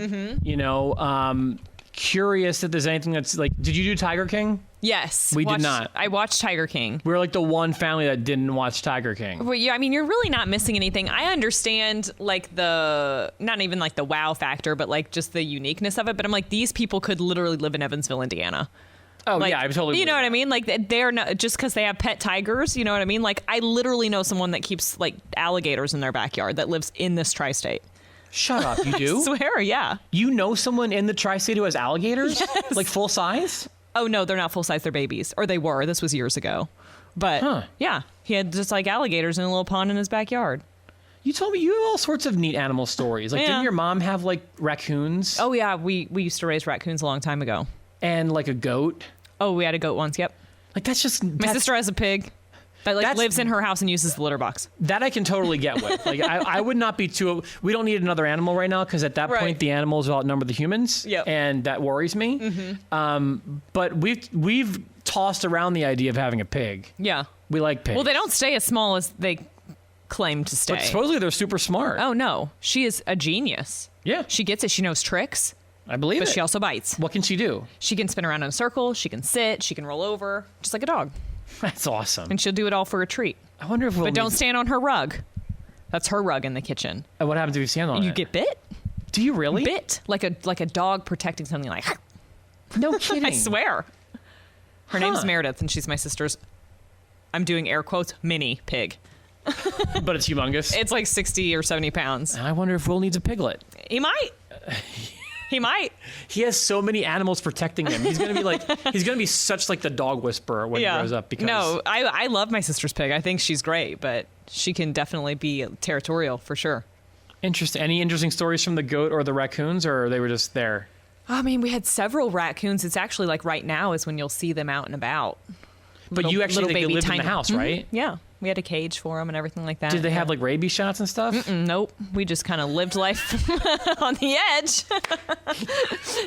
[SPEAKER 1] curious if there's anything that's like, did you do Tiger King?
[SPEAKER 2] Yes.
[SPEAKER 1] We did not.
[SPEAKER 2] I watched Tiger King.
[SPEAKER 1] We're like the one family that didn't watch Tiger King.
[SPEAKER 2] Well, yeah, I mean, you're really not missing anything. I understand like not even like the wow factor, but like just the uniqueness of it. But I'm like, these people could literally live in Evansville, Indiana.
[SPEAKER 1] Oh,
[SPEAKER 2] like,
[SPEAKER 1] yeah, I totally.
[SPEAKER 2] You know what I mean? Like they're not just because they have pet tigers. You know what I mean? Like I literally know someone that keeps like alligators in their backyard that lives in this tri-state.
[SPEAKER 1] Shut up, you do?
[SPEAKER 2] I swear, yeah.
[SPEAKER 1] You know someone in the tri-state who has alligators?
[SPEAKER 2] Yes.
[SPEAKER 1] Like full size?
[SPEAKER 2] Oh, no, they're not full size. They're babies. Or they were. This was years ago. But, yeah, he had just like alligators in a little pond in his backyard.
[SPEAKER 1] You told me you have all sorts of neat animal stories. Like, didn't your mom have like raccoons?
[SPEAKER 2] Oh, yeah, we used to raise raccoons a long time ago.
[SPEAKER 1] And like a goat?
[SPEAKER 2] Oh, we had a goat once, yep.
[SPEAKER 1] Like, that's just...
[SPEAKER 2] My sister has a pig. That like lives in her house and uses the litter box.
[SPEAKER 1] That I can totally get with. Like I would not be too. We don't need another animal right now because at that point the animals will outnumber the humans, and that worries me. But we've tossed around the idea of having a pig.
[SPEAKER 2] Yeah,
[SPEAKER 1] we like pigs.
[SPEAKER 2] Well, they don't stay as small as they claim to stay.
[SPEAKER 1] But supposedly they're super smart.
[SPEAKER 2] Oh no, she is a genius.
[SPEAKER 1] Yeah,
[SPEAKER 2] she gets it. She knows tricks.
[SPEAKER 1] I believe it.
[SPEAKER 2] But she also bites.
[SPEAKER 1] What can she do?
[SPEAKER 2] She can spin around in a circle. She can sit. She can roll over, just like a dog.
[SPEAKER 1] That's awesome.
[SPEAKER 2] And she'll do it all for a treat.
[SPEAKER 1] I wonder if we'll...
[SPEAKER 2] But don't stand on her rug. That's her rug in the kitchen.
[SPEAKER 1] And what happens if you stand on it?
[SPEAKER 2] You get bit.
[SPEAKER 1] Do you really?
[SPEAKER 2] Bit. Like a dog protecting something like...
[SPEAKER 1] No kidding.
[SPEAKER 2] I swear. Her name's Meredith, and she's my sister's, I'm doing air quotes, mini pig.
[SPEAKER 1] But it's humongous?
[SPEAKER 2] It's like 60 or 70 pounds.
[SPEAKER 1] I wonder if Will needs a piglet.
[SPEAKER 2] He might. He might.
[SPEAKER 1] He has so many animals protecting him. He's gonna be such like the dog whisperer when he grows up. Because
[SPEAKER 2] no, I love my sister's pig. I think she's great, but she can definitely be territorial for sure.
[SPEAKER 1] Interesting. Any interesting stories from the goat or the raccoons, or they were just there?
[SPEAKER 2] I mean, we had several raccoons. It's actually like right now is when you'll see them out and about.
[SPEAKER 1] But you actually think they lived in the house, right?
[SPEAKER 2] Yeah. We had a cage for them and everything like that.
[SPEAKER 1] Did they have like rabies shots and stuff?
[SPEAKER 2] Nope. We just kind of lived life on the edge.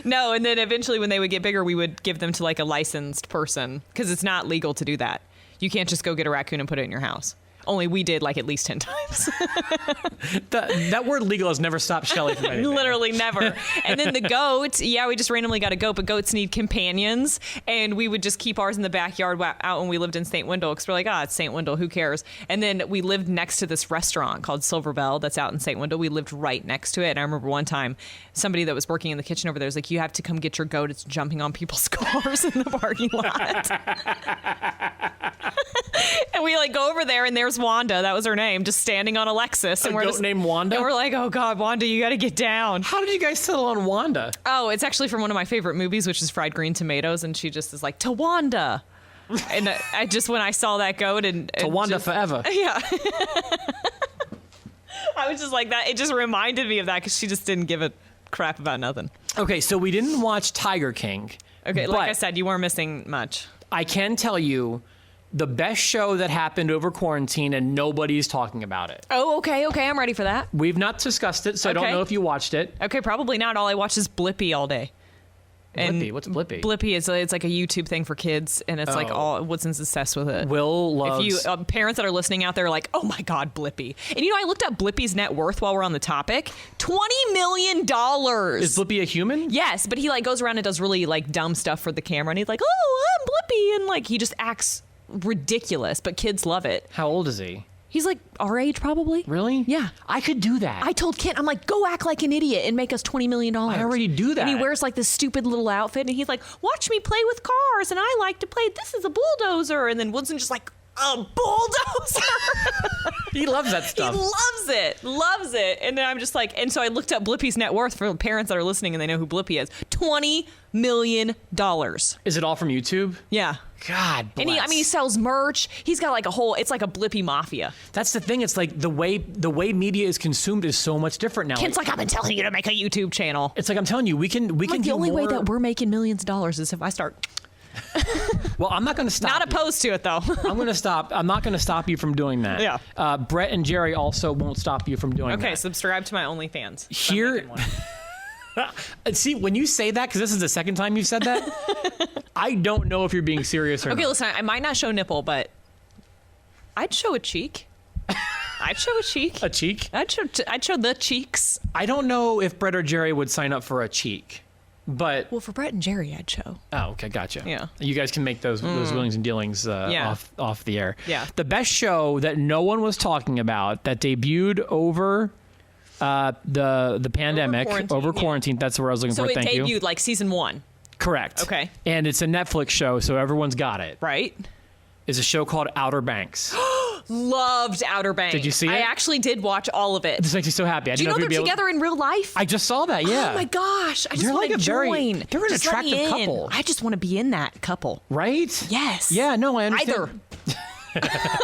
[SPEAKER 2] No, and then eventually when they would get bigger, we would give them to like a licensed person because it's not legal to do that. You can't just go get a raccoon and put it in your house. Only we did like at least 10 times.
[SPEAKER 1] That word legal has never stopped Shelley from anything.
[SPEAKER 2] Literally never. And then the goat, we just randomly got a goat, but goats need companions. And we would just keep ours in the backyard out when we lived in St. Wendell because we're like, it's St. Wendell, who cares? And then we lived next to this restaurant called Silver Bell that's out in St. Wendell. We lived right next to it. And I remember one time somebody that was working in the kitchen over there was like, you have to come get your goat. It's jumping on people's cars in the parking lot. And we like go over there and there's Wanda, that was her name, just standing on a Lexus. And
[SPEAKER 1] A goat named Wanda?
[SPEAKER 2] And we're like, oh God, Wanda, you got to get down.
[SPEAKER 1] How did you guys settle on Wanda?
[SPEAKER 2] Oh, it's actually from one of my favorite movies, which is Fried Green Tomatoes. And she just is like, Tawanda. And I just, when I saw that goat and
[SPEAKER 1] Tawanda
[SPEAKER 2] just,
[SPEAKER 1] forever.
[SPEAKER 2] Yeah. I was just like that. It just reminded me of that because she just didn't give a crap about nothing.
[SPEAKER 1] Okay, so we didn't watch Tiger King.
[SPEAKER 2] Okay, like I said, you weren't missing much.
[SPEAKER 1] I can tell you the best show that happened over quarantine and nobody's talking about it.
[SPEAKER 2] Oh, okay, I'm ready for that.
[SPEAKER 1] We've not discussed it, so I don't know if you watched it.
[SPEAKER 2] Okay, probably not. All I watch is Blippi all day.
[SPEAKER 1] Blippi? What's Blippi?
[SPEAKER 2] Blippi is it's like a YouTube thing for kids, and it's like all Woodson's obsessed with it.
[SPEAKER 1] Will loves.
[SPEAKER 2] If you parents that are listening out there are like, oh my God, Blippi. And I looked up Blippi's net worth while we're on the topic. $20 million.
[SPEAKER 1] Is Blippi a human?
[SPEAKER 2] Yes, but he like goes around and does really like dumb stuff for the camera, and he's like, oh, I'm Blippi, and like he just acts ridiculous, but kids love it.
[SPEAKER 1] How old is he?
[SPEAKER 2] He's like our age, probably.
[SPEAKER 1] Really?
[SPEAKER 2] Yeah.
[SPEAKER 1] I could do that.
[SPEAKER 2] I told Kent, I'm like, go act like an idiot and make us $20 million.
[SPEAKER 1] I already do that.
[SPEAKER 2] And he wears like this stupid little outfit and he's like, watch me play with cars and I like to play, this is a bulldozer. And then Woodson just like, a bulldozer.
[SPEAKER 1] He loves that stuff.
[SPEAKER 2] He loves it. And then I'm just like, and so I looked up Blippi's net worth for parents that are listening and they know who Blippi is. $20 million.
[SPEAKER 1] Is it all from YouTube?
[SPEAKER 2] Yeah.
[SPEAKER 1] God bless.
[SPEAKER 2] And he sells merch. He's got like it's like a Blippi mafia.
[SPEAKER 1] That's the thing. It's like the way media is consumed is so much different now.
[SPEAKER 2] Kent's like, I've been telling you to make a YouTube channel.
[SPEAKER 1] It's like, I'm telling you, we can
[SPEAKER 2] like,
[SPEAKER 1] do
[SPEAKER 2] the only
[SPEAKER 1] more.
[SPEAKER 2] way that we're making millions of dollars is if I start.
[SPEAKER 1] Well, I'm not going to stop.
[SPEAKER 2] Not opposed to it though.
[SPEAKER 1] I'm going to stop. I'm not going to stop you from doing that.
[SPEAKER 2] Yeah.
[SPEAKER 1] Brett and Jerry also won't stop you from doing that.
[SPEAKER 2] Okay, subscribe to my OnlyFans.
[SPEAKER 1] Here. See, when you say that, because this is the second time you've said that, I don't know if you're being serious or not.
[SPEAKER 2] Okay, listen, I might not show nipple, but I'd show a cheek. I'd show a cheek.
[SPEAKER 1] A cheek?
[SPEAKER 2] I'd show the cheeks.
[SPEAKER 1] I don't know if Brett or Jerry would sign up for a cheek, but
[SPEAKER 2] well, for Brett and Jerry, I'd show.
[SPEAKER 1] Oh, okay, gotcha.
[SPEAKER 2] Yeah,
[SPEAKER 1] you guys can make those willings and dealings off the air.
[SPEAKER 2] Yeah.
[SPEAKER 1] The best show that no one was talking about that debuted over the pandemic, over quarantine. Yeah. That's where I was looking for. Thank you.
[SPEAKER 2] So it debuted like season 1.
[SPEAKER 1] Correct.
[SPEAKER 2] Okay.
[SPEAKER 1] And it's a Netflix show, so everyone's got it.
[SPEAKER 2] Right.
[SPEAKER 1] Is a show called Outer Banks.
[SPEAKER 2] Loved Outer Banks.
[SPEAKER 1] Did you see it?
[SPEAKER 2] I actually did watch all of it.
[SPEAKER 1] This makes me so happy.
[SPEAKER 2] Do you know they're together in real life?
[SPEAKER 1] I just saw that, yeah.
[SPEAKER 2] Oh my gosh. I just want to join.
[SPEAKER 1] They're an attractive couple.
[SPEAKER 2] I just want to be in that couple.
[SPEAKER 1] Right?
[SPEAKER 2] Yes.
[SPEAKER 1] Yeah, no, I understand.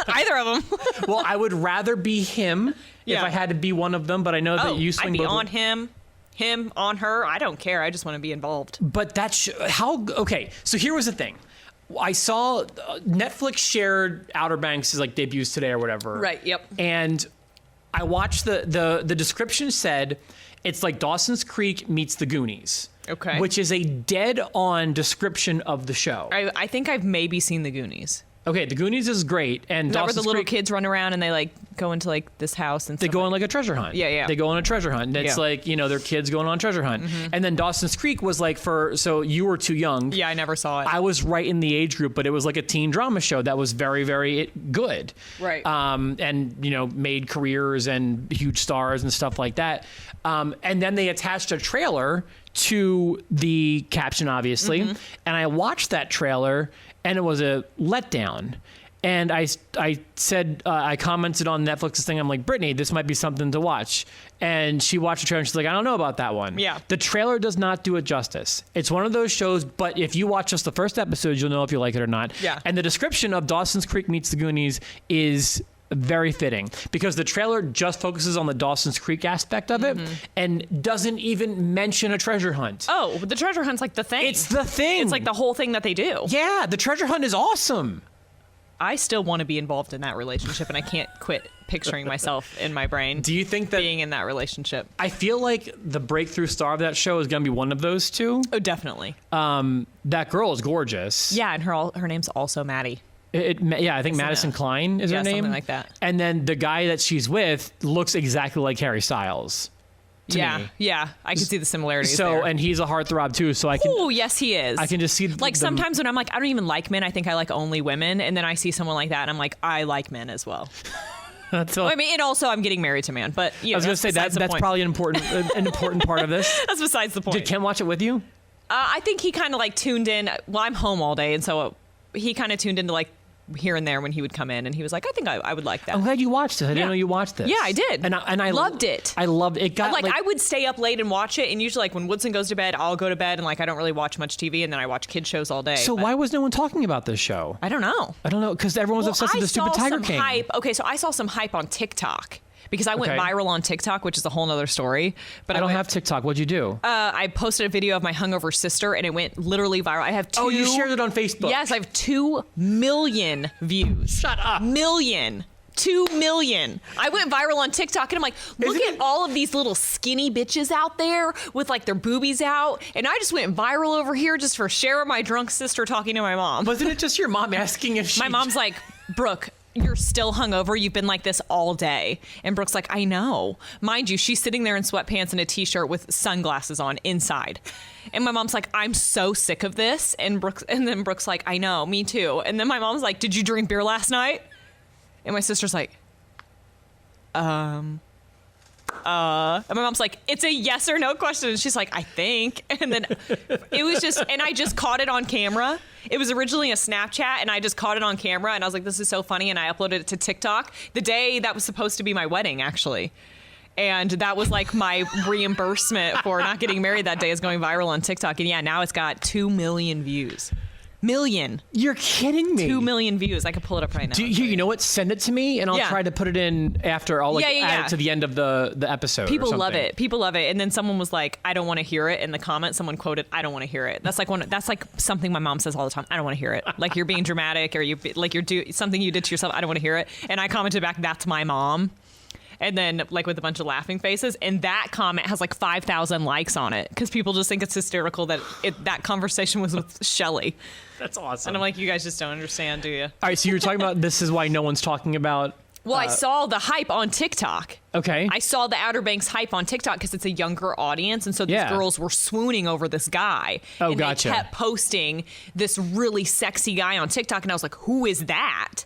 [SPEAKER 2] Either of them.
[SPEAKER 1] Well, I would rather be him if I had to be one of them, but I know that you swing
[SPEAKER 2] I'd be
[SPEAKER 1] both
[SPEAKER 2] on him on her. I don't care. I just want to be involved.
[SPEAKER 1] But that's okay. So here was the thing. I saw Netflix shared Outer Banks' like debuts today or whatever.
[SPEAKER 2] Right. Yep.
[SPEAKER 1] And I watched the description said it's like Dawson's Creek meets The Goonies.
[SPEAKER 2] Okay.
[SPEAKER 1] Which is a dead-on description of the show.
[SPEAKER 2] I think I've maybe seen The Goonies.
[SPEAKER 1] Okay, The Goonies is great, and
[SPEAKER 2] is that where
[SPEAKER 1] Dawson's
[SPEAKER 2] the little
[SPEAKER 1] Creek,
[SPEAKER 2] kids run around and they like go into like this house and
[SPEAKER 1] they
[SPEAKER 2] stuff
[SPEAKER 1] go on like a treasure hunt.
[SPEAKER 2] Yeah.
[SPEAKER 1] They go on a treasure hunt. And it's like, they're kids going on a treasure hunt. Mm-hmm. And then Dawson's Creek was like so you were too young.
[SPEAKER 2] Yeah, I never saw it.
[SPEAKER 1] I was right in the age group, but it was like a teen drama show that was very, very good.
[SPEAKER 2] Right.
[SPEAKER 1] And made careers and huge stars and stuff like that. And then they attached a trailer to the caption, obviously. Mm-hmm. And I watched that trailer, and it was a letdown. And I said, I commented on Netflix's thing. I'm like, Brittany, this might be something to watch. And she watched the trailer and she's like, I don't know about that one.
[SPEAKER 2] Yeah.
[SPEAKER 1] The trailer does not do it justice. It's one of those shows, but if you watch just the first episode, you'll know if you like it or not.
[SPEAKER 2] Yeah.
[SPEAKER 1] And the description of Dawson's Creek meets The Goonies is Very fitting, because the trailer just focuses on the Dawson's Creek aspect of it and doesn't even mention a treasure hunt.
[SPEAKER 2] Oh, the treasure hunt's like the thing.
[SPEAKER 1] It's the thing.
[SPEAKER 2] It's like the whole thing that they do.
[SPEAKER 1] Yeah, the treasure hunt is awesome.
[SPEAKER 2] I still want to be involved in that relationship, and I can't quit picturing myself in my brain.
[SPEAKER 1] Do you think that
[SPEAKER 2] being in that relationship?
[SPEAKER 1] I feel like the breakthrough star of that show is going to be one of those two.
[SPEAKER 2] Oh, definitely.
[SPEAKER 1] That girl is gorgeous.
[SPEAKER 2] Yeah, and her name's also Maddie.
[SPEAKER 1] I think Madison Klein is her name.
[SPEAKER 2] Something like that.
[SPEAKER 1] And then the guy that she's with looks exactly like Harry Styles. To me.
[SPEAKER 2] Yeah, I can see the similarities.
[SPEAKER 1] So,
[SPEAKER 2] there.
[SPEAKER 1] and he's a heartthrob too. So I can.
[SPEAKER 2] Oh, yes, he is.
[SPEAKER 1] I can just see.
[SPEAKER 2] Like sometimes when I'm like, I don't even like men. I think I like only women. And then I see someone like that, and I'm like, I like men as well. I mean, and also I'm getting married to a man. But you know,
[SPEAKER 1] I was going to say that's probably an important part of this.
[SPEAKER 2] That's besides the point.
[SPEAKER 1] Did Ken watch it with you?
[SPEAKER 2] I think he kind of like tuned in. Well, I'm home all day, and so he kind of tuned into like here and there when he would come in, and he was like, I think I would like that.
[SPEAKER 1] I'm glad you watched it. I didn't know you watched this.
[SPEAKER 2] Yeah, I did.
[SPEAKER 1] And I
[SPEAKER 2] loved it.
[SPEAKER 1] I loved it. Got
[SPEAKER 2] like I would stay up late and watch it, and usually like when Woodson goes to bed, I'll go to bed, and like I don't really watch much TV, and then I watch kid shows all day.
[SPEAKER 1] So why was no one talking about this show?
[SPEAKER 2] I don't know.
[SPEAKER 1] Because everyone's obsessed with the stupid Tiger King.
[SPEAKER 2] Okay, so I saw some hype on TikTok. Because I went viral on TikTok, which is a whole nother story. But
[SPEAKER 1] I don't have TikTok. What'd you do?
[SPEAKER 2] I posted a video of my hungover sister, and it went literally viral. I have 2...
[SPEAKER 1] Oh, you shared it on Facebook.
[SPEAKER 2] Yes, I have 2 million views.
[SPEAKER 1] Shut up.
[SPEAKER 2] 2 million. I went viral on TikTok, and I'm like, look at all of these little skinny bitches out there with like their boobies out. And I just went viral over here just for sharing my drunk sister talking to my mom.
[SPEAKER 1] Wasn't it just your mom asking if she...
[SPEAKER 2] My mom's like, Brooke, you're still hungover. You've been like this all day. And Brooke's like, I know. Mind you, she's sitting there in sweatpants and a t-shirt with sunglasses on inside. And my mom's like, I'm so sick of this. And then Brooke's like, I know, me too. And then my mom's like, did you drink beer last night? And my sister's like, and my mom's like, it's a yes or no question. And she's like, I think. And then it was just, and I just caught it on camera. It was originally a Snapchat, and I just caught it on camera, and I was like, this is so funny. And I uploaded it to TikTok the day that was supposed to be my wedding, actually. And that was like my reimbursement for not getting married that day, is going viral on TikTok. And yeah, now it's got 2 million views. Million.
[SPEAKER 1] You're kidding me.
[SPEAKER 2] 2 million views. I could pull it up right now.
[SPEAKER 1] You know what? Send it to me, and I'll try to put it in after. I'll add it to the end of the episode.
[SPEAKER 2] People love it. People love it. And then someone was like, I don't want to hear it. In the comments, someone quoted, I don't want to hear it. That's like something my mom says all the time. I don't want to hear it. Like you're being dramatic, or you're something you did to yourself. I don't want to hear it. And I commented back, that's my mom. And then like with a bunch of laughing faces, and that comment has like 5,000 likes on it, because people just think it's hysterical that that conversation was with Shelly.
[SPEAKER 1] That's awesome.
[SPEAKER 2] And I'm like, you guys just don't understand, do you?
[SPEAKER 1] All right, so you were talking about this is why no one's talking about.
[SPEAKER 2] Well, I saw the hype on TikTok.
[SPEAKER 1] Okay.
[SPEAKER 2] I saw the Outer Banks hype on TikTok because it's a younger audience, and so these girls were swooning over this guy.
[SPEAKER 1] Oh,
[SPEAKER 2] and
[SPEAKER 1] gotcha.
[SPEAKER 2] They kept posting this really sexy guy on TikTok, and I was like, who is that?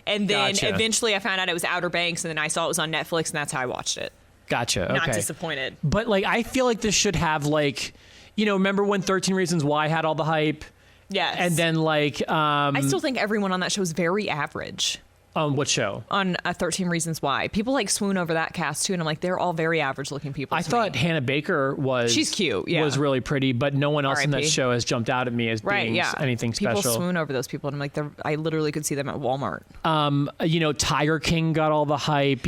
[SPEAKER 2] And then eventually I found out it was Outer Banks, and then I saw it was on Netflix, and that's how I watched it.
[SPEAKER 1] Gotcha. Okay.
[SPEAKER 2] Not disappointed.
[SPEAKER 1] But like, I feel like this should have like, remember when 13 Reasons Why had all the hype?
[SPEAKER 2] Yes.
[SPEAKER 1] And then like,
[SPEAKER 2] I still think everyone on that show is very average.
[SPEAKER 1] On what show?
[SPEAKER 2] On 13 Reasons Why. People like swoon over that cast too, and I'm like, they're all very average looking people.
[SPEAKER 1] I thought Hannah Baker was...
[SPEAKER 2] She's cute, yeah.
[SPEAKER 1] Was really pretty, but no one else in that show has jumped out at me as being anything special.
[SPEAKER 2] People swoon over those people, and I'm like, I literally could see them at Walmart.
[SPEAKER 1] Tiger King got all the hype.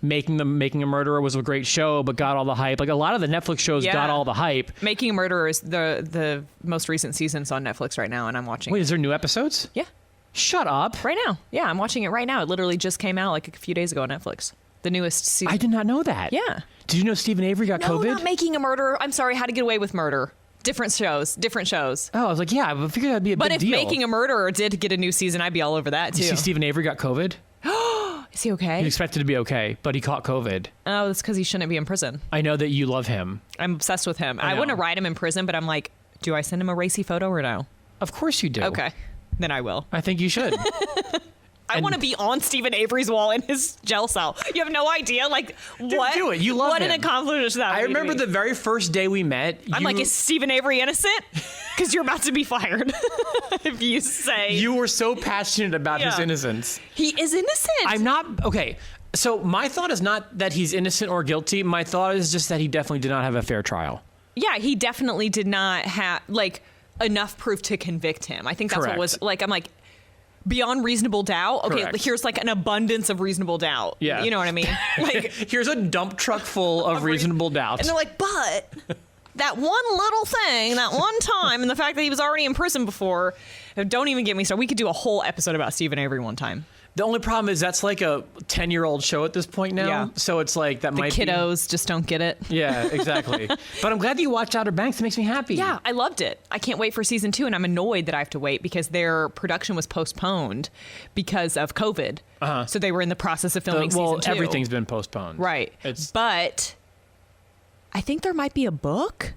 [SPEAKER 1] Making a Murderer was a great show, but got all the hype. Like a lot of the Netflix shows got all the hype.
[SPEAKER 2] Making a Murderer is the most recent season's on Netflix right now, and I'm watching.
[SPEAKER 1] Wait, is there new episodes?
[SPEAKER 2] Yeah.
[SPEAKER 1] Shut up.
[SPEAKER 2] Right now. Yeah, I'm watching it right now. It literally just came out like a few days ago on Netflix. The newest season.
[SPEAKER 1] I did not know that.
[SPEAKER 2] Yeah.
[SPEAKER 1] Did you know Stephen Avery got COVID?
[SPEAKER 2] No, not Making a Murderer. I'm sorry, How to Get Away with Murder. Different shows.
[SPEAKER 1] Oh, I was like, yeah, I figured that'd be a big deal.
[SPEAKER 2] But if Making a Murderer did get a new season, I'd be all over that too.
[SPEAKER 1] You see Stephen Avery got COVID?
[SPEAKER 2] Is he okay?
[SPEAKER 1] He expected to be okay, but he caught COVID.
[SPEAKER 2] Oh, that's because he shouldn't be in prison.
[SPEAKER 1] I know that you love him.
[SPEAKER 2] I'm obsessed with him. I wouldn't write him in prison, but I'm like, do I send him a racy photo or no?
[SPEAKER 1] Of course you do.
[SPEAKER 2] Okay. Then I will.
[SPEAKER 1] I think you should.
[SPEAKER 2] I want to be on Stephen Avery's wall in his jail cell. You have no idea, like, what?
[SPEAKER 1] Do it. You love
[SPEAKER 2] what
[SPEAKER 1] him.
[SPEAKER 2] What an accomplishment that
[SPEAKER 1] I remember the very first day we met.
[SPEAKER 2] I'm like, is Stephen Avery innocent? Because you're about to be fired if you say.
[SPEAKER 1] You were so passionate about his innocence.
[SPEAKER 2] He is innocent.
[SPEAKER 1] I'm not. Okay. So my thought is not that he's innocent or guilty. My thought is just that he definitely did not have a fair trial.
[SPEAKER 2] Yeah, he definitely did not have, like, enough proof to convict him. I think that's what was, like, I'm like, beyond reasonable doubt. Okay,
[SPEAKER 1] Correct.
[SPEAKER 2] here's like an abundance of reasonable doubt.
[SPEAKER 1] Yeah.
[SPEAKER 2] You know what I mean? Like,
[SPEAKER 1] Here's a dump truck full of reasonable doubt.
[SPEAKER 2] and they're like, but that one little thing, that one time, and the fact that he was already in prison before, don't even get me started. We could do a whole episode about Stephen Avery one time.
[SPEAKER 1] The only problem is that's like a 10-year-old show at this point now.
[SPEAKER 2] Yeah.
[SPEAKER 1] So it's like that
[SPEAKER 2] The
[SPEAKER 1] might
[SPEAKER 2] kiddos just don't get it.
[SPEAKER 1] be. Yeah, exactly. But I'm glad that you watched Outer Banks. It makes me happy.
[SPEAKER 2] Yeah, I loved it. I can't wait for season 2, and I'm annoyed that I have to wait because their production was postponed because of COVID. So they were in the process of filming season 2.
[SPEAKER 1] Everything's been postponed.
[SPEAKER 2] Right.
[SPEAKER 1] It's
[SPEAKER 2] But I think there might be a book.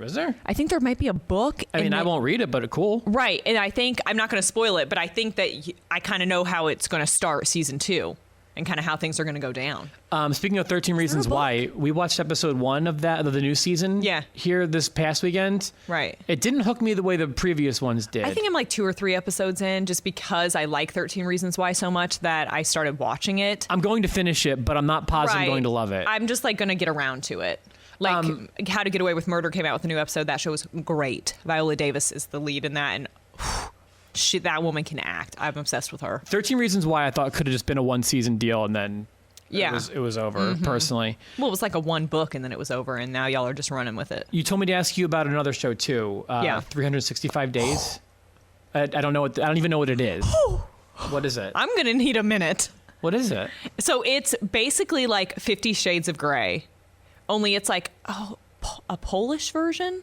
[SPEAKER 1] is there?
[SPEAKER 2] I think there might be a book.
[SPEAKER 1] I mean, I won't read it, but it's cool.
[SPEAKER 2] Right. And I think, I'm not going to spoil it, but I think that I kind of know how it's going to start season 2 and kind of how things are going to go down.
[SPEAKER 1] Speaking of 13 Reasons
[SPEAKER 2] book?
[SPEAKER 1] Why, we watched episode 1 of the new season.
[SPEAKER 2] Yeah.
[SPEAKER 1] Here this past weekend.
[SPEAKER 2] Right.
[SPEAKER 1] It didn't hook me the way the previous ones did.
[SPEAKER 2] I think I'm like 2 or 3 episodes in just because I like 13 Reasons Why so much that I started watching it.
[SPEAKER 1] I'm going to finish it, but I'm not positive I'm going to love it.
[SPEAKER 2] I'm just like going to get around to it. Like How to Get Away with Murder came out with a new episode. That show was great. Viola Davis is the lead in that, and that woman can act. I'm obsessed with her.
[SPEAKER 1] 13 Reasons Why I thought could have just been a 1-season deal, and then it was over, personally.
[SPEAKER 2] Well, it was like a 1 book, and then it was over, and now y'all are just running with it.
[SPEAKER 1] You told me to ask you about another show, too. 365 Days. I don't even know what it is. What is it?
[SPEAKER 2] I'm going to need a minute.
[SPEAKER 1] What is it?
[SPEAKER 2] So it's basically like 50 Shades of Grey, only it's like, a Polish version?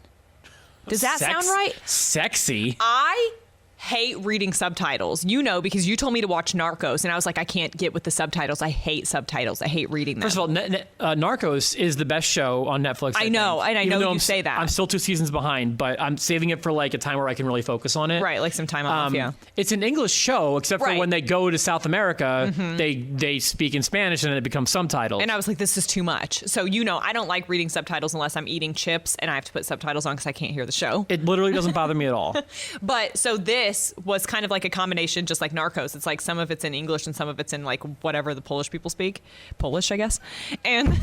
[SPEAKER 2] Does that sound right?
[SPEAKER 1] Sexy.
[SPEAKER 2] I hate reading subtitles, because you told me to watch Narcos, and I was like, I can't get with the subtitles. I hate subtitles. I hate reading them.
[SPEAKER 1] First of all, Narcos is the best show on Netflix.
[SPEAKER 2] I know, and I
[SPEAKER 1] Even
[SPEAKER 2] know
[SPEAKER 1] though
[SPEAKER 2] you say that.
[SPEAKER 1] I'm still 2 seasons behind, but I'm saving it for like a time where I can really focus on it.
[SPEAKER 2] Right, like some time off, yeah.
[SPEAKER 1] It's an English show, except for
[SPEAKER 2] Right.
[SPEAKER 1] when they go to South America, they speak in Spanish and then it becomes subtitles.
[SPEAKER 2] And I was like, this is too much. So, I don't like reading subtitles unless I'm eating chips and I have to put subtitles on because I can't hear the show.
[SPEAKER 1] It literally doesn't bother me at all.
[SPEAKER 2] But so this was kind of like a combination, just like Narcos. It's like some of it's in English and some of it's in like whatever the Polish people speak. Polish, I guess. And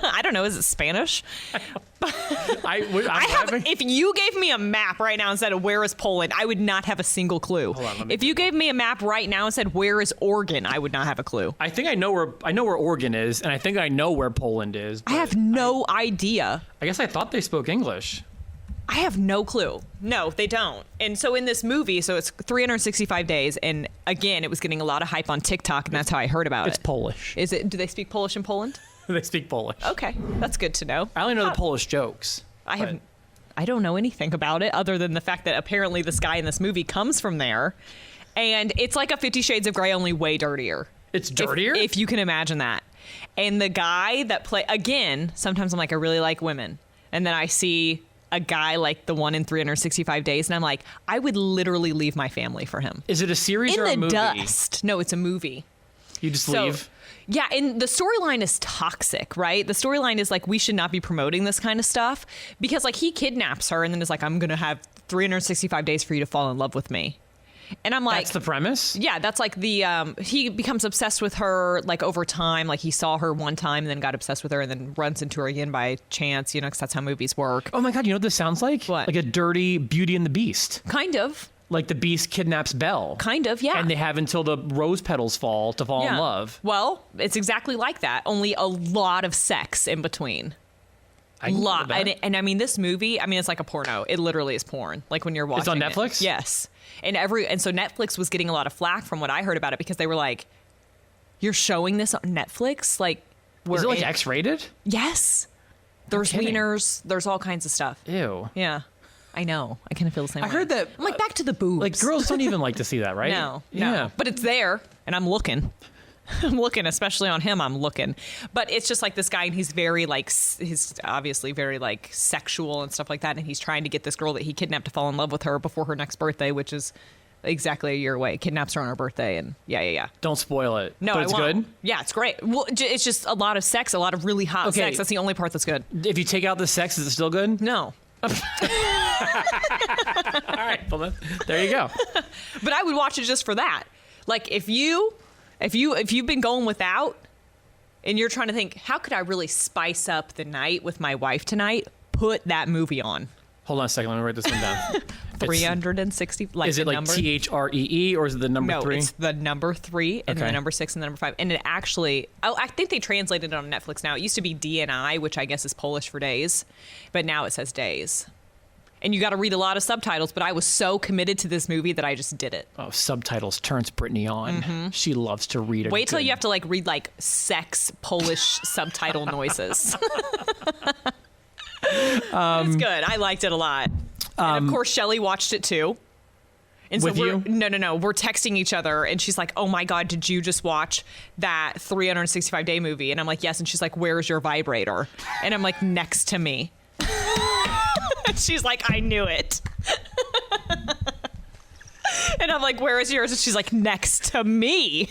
[SPEAKER 2] I don't know, is it Spanish? If you gave me a map right now and said, where is Poland, I would not have a single clue. If you gave me a map right now and said, where is Oregon, I would not have a clue.
[SPEAKER 1] I think I know where Oregon is, and I think I know where Poland is.
[SPEAKER 2] I have no idea.
[SPEAKER 1] I guess I thought they spoke English.
[SPEAKER 2] I have no clue. No, they don't. And so in this movie, so it's 365 days, and again, it was getting a lot of hype on TikTok, and that's how I heard about
[SPEAKER 1] It's
[SPEAKER 2] it.
[SPEAKER 1] Polish.
[SPEAKER 2] Is it? Do they speak Polish in Poland?
[SPEAKER 1] They speak Polish.
[SPEAKER 2] Okay, that's good to know.
[SPEAKER 1] I only know the Polish jokes.
[SPEAKER 2] I don't know anything about it other than the fact that apparently this guy in this movie comes from there, and it's like a 50 Shades of Grey, only way dirtier.
[SPEAKER 1] It's dirtier?
[SPEAKER 2] If you can imagine that. And the guy that again, sometimes I'm like, I really like women, and then I see a guy like the one in 365 Days, and I'm like, I would literally leave my family for him.
[SPEAKER 1] Is it a series or a movie?
[SPEAKER 2] In the dust. No, it's a movie.
[SPEAKER 1] You just leave?
[SPEAKER 2] Yeah, and the storyline is toxic, right? The storyline is like, we should not be promoting this kind of stuff because like he kidnaps her and then is like, I'm going to have 365 days for you to fall in love with me. And I'm like,
[SPEAKER 1] that's the premise?
[SPEAKER 2] Yeah, that's like he becomes obsessed with her like over time. Like he saw her one time and then got obsessed with her and then runs into her again by chance, because that's how movies work.
[SPEAKER 1] Oh my God, you know what this sounds like?
[SPEAKER 2] What?
[SPEAKER 1] Like a dirty Beauty and the Beast.
[SPEAKER 2] Kind of.
[SPEAKER 1] Like the Beast kidnaps Belle.
[SPEAKER 2] Kind of, yeah.
[SPEAKER 1] And they have until the rose petals fall to fall in love.
[SPEAKER 2] Well, it's exactly like that. Only a lot of sex in between. A lot. And I mean, this movie, it's like a porno. It literally is porn. Like when you're watching
[SPEAKER 1] It's on Netflix?
[SPEAKER 2] Yes. And so Netflix was getting a lot of flack from what I heard about it because they were like, you're showing this on Netflix? Like,
[SPEAKER 1] is it like X-rated?
[SPEAKER 2] Yes. There's wieners. There's all kinds of stuff.
[SPEAKER 1] Ew.
[SPEAKER 2] Yeah. I know. I kind of feel the same way.
[SPEAKER 1] I heard that.
[SPEAKER 2] I'm like, back to the boobs.
[SPEAKER 1] Like, girls don't even like to see that, right?
[SPEAKER 2] No.
[SPEAKER 1] Yeah.
[SPEAKER 2] But it's there, and I'm looking. I'm looking, especially on him, I'm looking. But it's just like this guy, and he's very, like, he's obviously very, like, sexual and stuff like that, and he's trying to get this girl that he kidnapped to fall in love with her before her next birthday, which is exactly a year away. Kidnaps her on her birthday, and yeah.
[SPEAKER 1] Don't spoil it.
[SPEAKER 2] No,
[SPEAKER 1] but it's
[SPEAKER 2] I won't.
[SPEAKER 1] good?
[SPEAKER 2] Yeah, it's great. Well, it's just a lot of sex, a lot of really hot sex. That's the only part that's good.
[SPEAKER 1] If you take out the sex, is it still good?
[SPEAKER 2] No.
[SPEAKER 1] All right, well, there you go.
[SPEAKER 2] But I would watch it just for that. Like if you've been going without and you're trying to think, how could I really spice up the night with my wife tonight? Put that movie on.
[SPEAKER 1] Hold on a second. Let me write this one down.
[SPEAKER 2] 360. Like
[SPEAKER 1] is it
[SPEAKER 2] the
[SPEAKER 1] like
[SPEAKER 2] number?
[SPEAKER 1] THREE or is it the number
[SPEAKER 2] No,
[SPEAKER 1] 3?
[SPEAKER 2] it's the number 3 and
[SPEAKER 1] Okay.
[SPEAKER 2] the number 6 and the number 5. And it actually, I think they translated it on Netflix now. It used to be DNI, which I guess is Polish for days, but now it says days. And you got to read a lot of subtitles, but I was so committed to this movie that I just did it.
[SPEAKER 1] Oh, subtitles turns Brittany on. She loves to read.
[SPEAKER 2] Wait till you have to like read like sex Polish subtitle noises. It's good. I liked it a lot. And of course, Shelley watched it too. And
[SPEAKER 1] With
[SPEAKER 2] we're,
[SPEAKER 1] you?
[SPEAKER 2] No. We're texting each other, and she's like, "Oh my God, did you just watch that 365-day movie?" And I'm like, "Yes." And she's like, "Where's your vibrator?" And I'm like, "Next to me." And she's like, "I knew it." And I'm like, "Where is yours?" And she's like, "Next to me."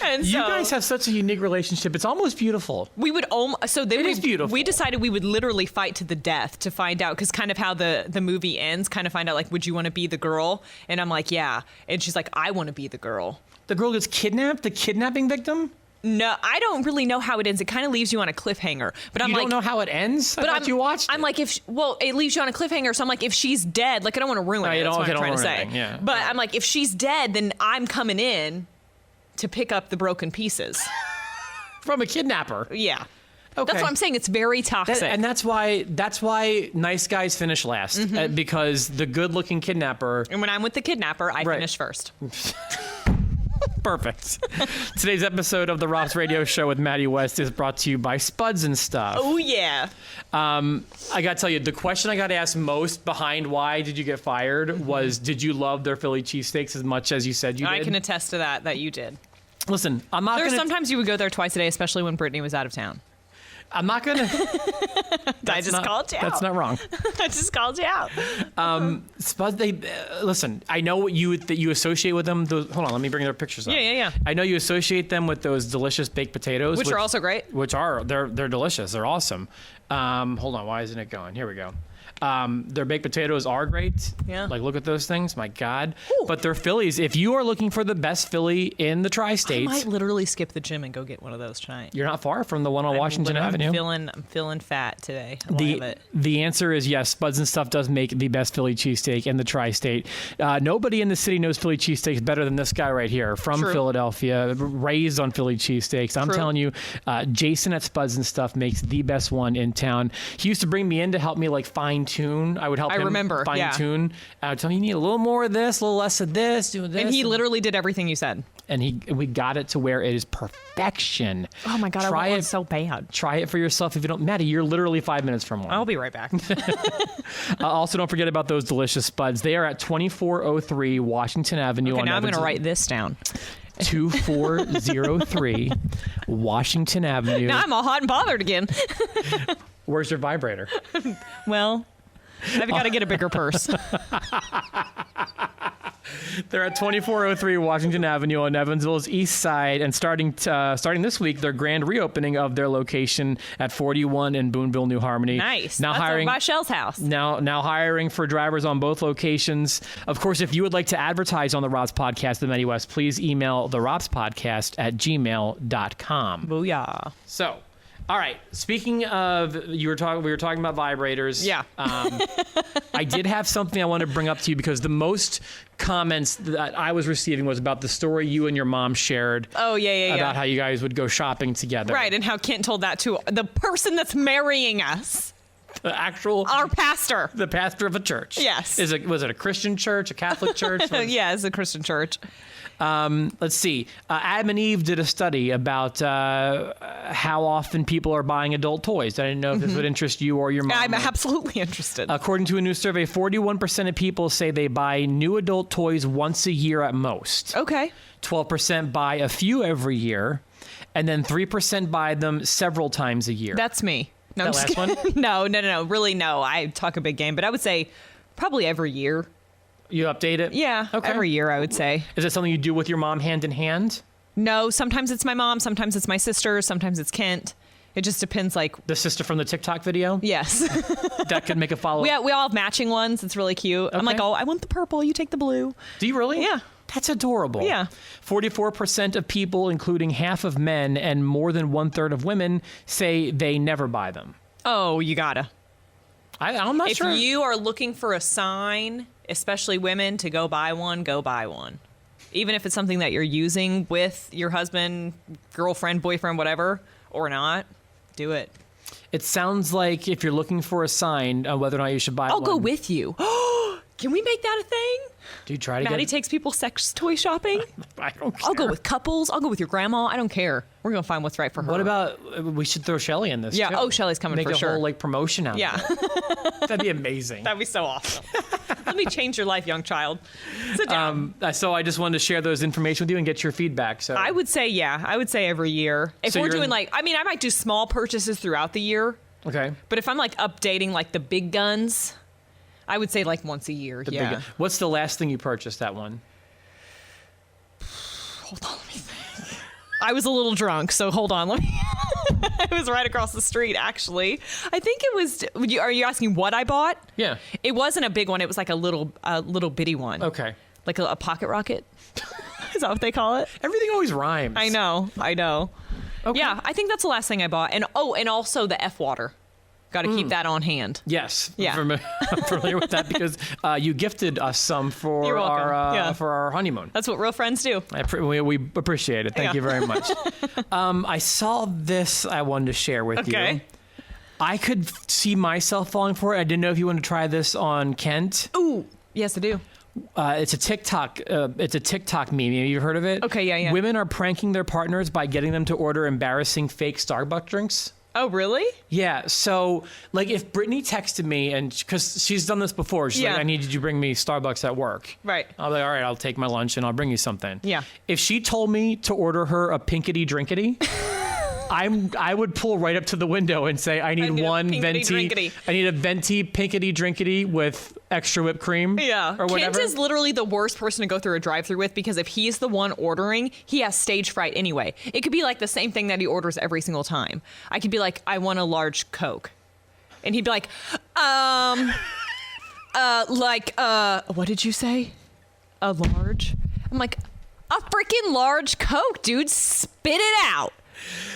[SPEAKER 2] And
[SPEAKER 1] You
[SPEAKER 2] so
[SPEAKER 1] guys have such a unique relationship. It's almost beautiful.
[SPEAKER 2] we would so then
[SPEAKER 1] It is beautiful.
[SPEAKER 2] We decided we would literally fight to the death to find out, because kind of how the movie ends, kind of find out like, would you want to be the girl? And I'm like, yeah. And she's like, I want to be the girl.
[SPEAKER 1] The girl gets kidnapped, the kidnapping victim?
[SPEAKER 2] No, I don't really know how it ends. It kind of leaves you on a cliffhanger. But I'm
[SPEAKER 1] You
[SPEAKER 2] like,
[SPEAKER 1] don't know how it ends? I thought you watched
[SPEAKER 2] I'm
[SPEAKER 1] it.
[SPEAKER 2] like, it leaves you on a cliffhanger. So I'm like, if she's dead, like I don't want to ruin
[SPEAKER 1] No,
[SPEAKER 2] it.
[SPEAKER 1] you
[SPEAKER 2] That's
[SPEAKER 1] don't-
[SPEAKER 2] what I'm
[SPEAKER 1] okay,
[SPEAKER 2] trying
[SPEAKER 1] don't
[SPEAKER 2] to
[SPEAKER 1] ruin
[SPEAKER 2] say.
[SPEAKER 1] anything, yeah.
[SPEAKER 2] But I'm like, if she's dead, then I'm coming in to pick up the broken pieces.
[SPEAKER 1] From a kidnapper.
[SPEAKER 2] Yeah.
[SPEAKER 1] Okay.
[SPEAKER 2] That's what I'm saying. It's very toxic.
[SPEAKER 1] And that's why nice guys finish last. Because the good-looking kidnapper...
[SPEAKER 2] And when I'm with the kidnapper, I
[SPEAKER 1] Right.
[SPEAKER 2] finish first.
[SPEAKER 1] Perfect. Today's episode of the Rob's Radio Show with Maddie West is brought to you by Spuds and Stuff.
[SPEAKER 2] Oh, yeah.
[SPEAKER 1] I got to tell you, the question I got asked most behind why did you get fired was, did you love their Philly cheesesteaks as much as you said you did?
[SPEAKER 2] I can attest to that you did.
[SPEAKER 1] Listen, I'm not
[SPEAKER 2] There's
[SPEAKER 1] going to...
[SPEAKER 2] sometimes you would go there twice a day, especially when Brittany was out of town.
[SPEAKER 1] I'm not going to...
[SPEAKER 2] I just called you out.
[SPEAKER 1] That's not wrong.
[SPEAKER 2] I just called you out.
[SPEAKER 1] Spuds, listen, I know what that you associate with them. Hold on, let me bring their pictures up.
[SPEAKER 2] Yeah.
[SPEAKER 1] I know you associate them with those delicious baked potatoes.
[SPEAKER 2] Which are also great.
[SPEAKER 1] They're delicious. They're awesome. Hold on, why isn't it going? Here we go. Their baked potatoes are great.
[SPEAKER 2] Yeah.
[SPEAKER 1] Like, look at those things. My God.
[SPEAKER 2] Ooh.
[SPEAKER 1] But they're Phillies. If you are looking for the best Philly in the
[SPEAKER 2] I
[SPEAKER 1] tri-states,
[SPEAKER 2] might literally skip the gym and go get one of those tonight.
[SPEAKER 1] you're not far from the one on Washington Avenue.
[SPEAKER 2] I'm feeling fat today. I love it.
[SPEAKER 1] The answer is yes. Spuds and Stuff does make the best Philly cheesesteak in the tri-state. Nobody in the city knows Philly cheesesteaks better than this guy right here from
[SPEAKER 2] True.
[SPEAKER 1] Philadelphia, raised on Philly cheesesteaks. I'm
[SPEAKER 2] True.
[SPEAKER 1] telling you, Jason at Spuds and Stuff makes the best one in town. He used to bring me in to help me like fine tune. I would help him
[SPEAKER 2] remember,
[SPEAKER 1] fine
[SPEAKER 2] yeah.
[SPEAKER 1] tune. I would tell him, you need a little more of this, a little less of this, do this.
[SPEAKER 2] And he literally did everything you said.
[SPEAKER 1] And we got it to where it is perfection.
[SPEAKER 2] Oh my God,
[SPEAKER 1] Try
[SPEAKER 2] I want one
[SPEAKER 1] it.
[SPEAKER 2] so bad.
[SPEAKER 1] Try it for yourself if you don't. Maddie, you're literally 5 minutes from one.
[SPEAKER 2] I'll be right back.
[SPEAKER 1] Also, don't forget about those delicious spuds. They are at 2403 Washington Avenue
[SPEAKER 2] Okay,
[SPEAKER 1] on
[SPEAKER 2] now I'm going to
[SPEAKER 1] Evansville.
[SPEAKER 2] write this down.
[SPEAKER 1] 2403 Washington Avenue.
[SPEAKER 2] Now I'm all hot and bothered again.
[SPEAKER 1] Where's your vibrator?
[SPEAKER 2] Well, I've got to get a bigger purse.
[SPEAKER 1] They're at 2403 Washington Avenue on Evansville's east side, and starting this week, their grand reopening of their location at 41 in Boonville, New Harmony.
[SPEAKER 2] Nice.
[SPEAKER 1] Now
[SPEAKER 2] That's
[SPEAKER 1] hiring
[SPEAKER 2] over by Shell's house.
[SPEAKER 1] Now hiring for drivers on both locations. Of course, if you would like to advertise on the Rob's Podcast, The Maddie West, please email the Rob's Podcast at gmail.com.
[SPEAKER 2] Booyah.
[SPEAKER 1] So, all right. Speaking of, we were talking about vibrators.
[SPEAKER 2] Yeah.
[SPEAKER 1] I did have something I want to bring up to you because the most comments that I was receiving was about the story you and your mom shared.
[SPEAKER 2] Oh, yeah.
[SPEAKER 1] About how you guys would go shopping together.
[SPEAKER 2] Right, and how Kent told that to the person that's marrying us, our pastor.
[SPEAKER 1] The pastor of a church.
[SPEAKER 2] Yes.
[SPEAKER 1] Was it a Christian church, a Catholic church?
[SPEAKER 2] Yeah, it's a Christian church.
[SPEAKER 1] Let's see. Adam and Eve did a study about how often people are buying adult toys. I didn't know if this would interest you or your mom.
[SPEAKER 2] I'm absolutely interested.
[SPEAKER 1] According to a new survey, 41% of people say they buy new adult toys once a year at most.
[SPEAKER 2] Okay.
[SPEAKER 1] 12% buy a few every year, and then 3% buy them several times a year.
[SPEAKER 2] That's me. No,
[SPEAKER 1] That
[SPEAKER 2] I'm just
[SPEAKER 1] last
[SPEAKER 2] kidding. No. Really, no. I talk a big game, but I would say probably every year.
[SPEAKER 1] You update it?
[SPEAKER 2] Yeah,
[SPEAKER 1] Okay.
[SPEAKER 2] every year, I would say.
[SPEAKER 1] Is it something you do with your mom hand in hand?
[SPEAKER 2] No, sometimes it's my mom, sometimes it's my sister, sometimes it's Kent. It just depends, like,
[SPEAKER 1] The sister from the TikTok video?
[SPEAKER 2] yes.
[SPEAKER 1] That could make a follow-up.
[SPEAKER 2] we all have matching ones. It's really cute. I'm like,
[SPEAKER 1] Okay.
[SPEAKER 2] oh, I want the purple. You take the blue.
[SPEAKER 1] Do you really?
[SPEAKER 2] Yeah.
[SPEAKER 1] That's adorable.
[SPEAKER 2] Yeah.
[SPEAKER 1] 44% of people, including half of men and more than 1/3 of women, say they never buy them.
[SPEAKER 2] Oh, you gotta.
[SPEAKER 1] I'm not sure.
[SPEAKER 2] If you are looking for a sign, especially women, to go buy one, go buy one. Even if it's something that you're using with your husband, girlfriend, boyfriend, whatever, or not, do it.
[SPEAKER 1] It sounds like if you're looking for a sign on whether or not you should buy one.
[SPEAKER 2] I'll go with you. Can we make that a thing?
[SPEAKER 1] Do you try to
[SPEAKER 2] Maddie takes people sex toy shopping.
[SPEAKER 1] I don't care.
[SPEAKER 2] I'll go with couples. I'll go with your grandma. I don't care. We're going to find what's right for her.
[SPEAKER 1] What about, we should throw Shelly in this,
[SPEAKER 2] Yeah.
[SPEAKER 1] too.
[SPEAKER 2] Oh, Shelly's coming
[SPEAKER 1] Make
[SPEAKER 2] for
[SPEAKER 1] a
[SPEAKER 2] sure.
[SPEAKER 1] whole, promotion out
[SPEAKER 2] Yeah.
[SPEAKER 1] of it. That'd be amazing.
[SPEAKER 2] That'd be so awesome. Let me change your life, young child. Sit down.
[SPEAKER 1] So I just wanted to share those information with you and get your feedback. So
[SPEAKER 2] I would say, I would say every year. If
[SPEAKER 1] So
[SPEAKER 2] we're
[SPEAKER 1] you're
[SPEAKER 2] doing
[SPEAKER 1] in-
[SPEAKER 2] I might do small purchases throughout the year.
[SPEAKER 1] Okay.
[SPEAKER 2] But if I'm updating the big guns, I would say once a year.
[SPEAKER 1] What's the last thing you purchased, that one?
[SPEAKER 2] Hold on, let me think. I was a little drunk, so hold on. Let me. It was right across the street, actually. I think it was. Are you asking what I bought?
[SPEAKER 1] Yeah.
[SPEAKER 2] It wasn't a big one. It was a little bitty one.
[SPEAKER 1] Okay.
[SPEAKER 2] Like a pocket rocket. Is that what they call it?
[SPEAKER 1] Everything always rhymes.
[SPEAKER 2] I know.
[SPEAKER 1] Okay.
[SPEAKER 2] Yeah, I think that's the last thing I bought. And also the F water. Got to keep that on hand.
[SPEAKER 1] Yes.
[SPEAKER 2] Yeah.
[SPEAKER 1] I'm familiar with that because you gifted us some for
[SPEAKER 2] You're welcome.
[SPEAKER 1] for our honeymoon.
[SPEAKER 2] That's what real friends do.
[SPEAKER 1] We appreciate it. Thank you very much. I saw this. I wanted to share with you.
[SPEAKER 2] Okay.
[SPEAKER 1] I could see myself falling for it. I didn't know if you wanted to try this on Kent.
[SPEAKER 2] Ooh, yes, I do.
[SPEAKER 1] It's a TikTok. It's a TikTok meme. Have you heard of it?
[SPEAKER 2] Okay, yeah.
[SPEAKER 1] Women are pranking their partners by getting them to order embarrassing fake Starbucks drinks.
[SPEAKER 2] Oh, really?
[SPEAKER 1] Yeah. So, if Brittany texted me, and because she's done this before, she's
[SPEAKER 2] Yeah.
[SPEAKER 1] like, "I need you to bring me Starbucks at work."
[SPEAKER 2] Right.
[SPEAKER 1] I'll be like, "All right, I'll take my lunch and I'll bring you something."
[SPEAKER 2] Yeah.
[SPEAKER 1] If she told me to order her a pinkety drinkety, I would pull right up to the window and say, I need
[SPEAKER 2] need a
[SPEAKER 1] one
[SPEAKER 2] pinkety
[SPEAKER 1] venti.
[SPEAKER 2] drinkety."
[SPEAKER 1] I need a venti pinkety drinkety with extra whipped cream.
[SPEAKER 2] Yeah.
[SPEAKER 1] Or whatever.
[SPEAKER 2] Kent is literally the worst person to go through a drive-through with because if he's the one ordering, he has stage fright anyway. It could be the same thing that he orders every single time. I could be like, I want a large Coke. And he'd be like, what did you say? A large? I'm like, a freaking large Coke, dude. Spit it out.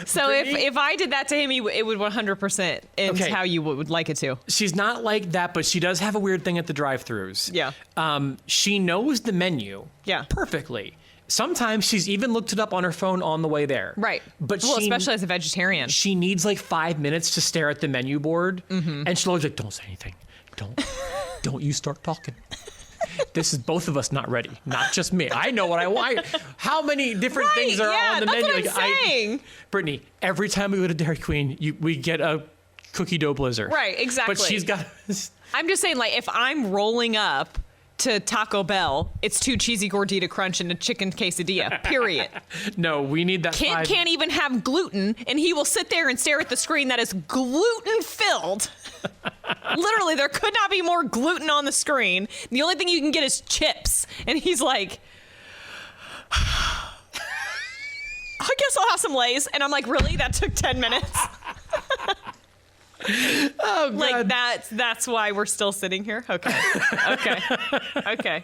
[SPEAKER 2] So
[SPEAKER 1] Brittany?
[SPEAKER 2] if I did that to him, it would 100% end
[SPEAKER 1] Okay.
[SPEAKER 2] how you would like it to.
[SPEAKER 1] She's not like that, but she does have a weird thing at the drive-thrus.
[SPEAKER 2] Yeah.
[SPEAKER 1] She knows the menu.
[SPEAKER 2] Yeah.
[SPEAKER 1] Perfectly. Sometimes she's even looked it up on her phone on the way there.
[SPEAKER 2] Right.
[SPEAKER 1] But
[SPEAKER 2] especially as a vegetarian.
[SPEAKER 1] she needs 5 minutes to stare at the menu board, and she'll always "Don't say anything. Don't you start talking." This is both of us not ready, not just me. I know what I want. How many different
[SPEAKER 2] Right,
[SPEAKER 1] things are
[SPEAKER 2] yeah,
[SPEAKER 1] on the
[SPEAKER 2] that's
[SPEAKER 1] menu?
[SPEAKER 2] what I'm saying.
[SPEAKER 1] Brittany, every time we go to Dairy Queen, we get a cookie dough blizzard.
[SPEAKER 2] Right, exactly.
[SPEAKER 1] But she's got.
[SPEAKER 2] I'm just saying, if I'm rolling up to Taco Bell, it's 2 cheesy gordita crunch and a chicken quesadilla, period.
[SPEAKER 1] No, we need that.
[SPEAKER 2] Kent can't even have gluten, and he will sit there and stare at the screen that is gluten-filled. Literally, there could not be more gluten on the screen. The only thing you can get is chips. And he's like, I guess I'll have some Lay's. And I'm like, really? That took 10 minutes?
[SPEAKER 1] Oh, God.
[SPEAKER 2] That's why we're still sitting here? Okay.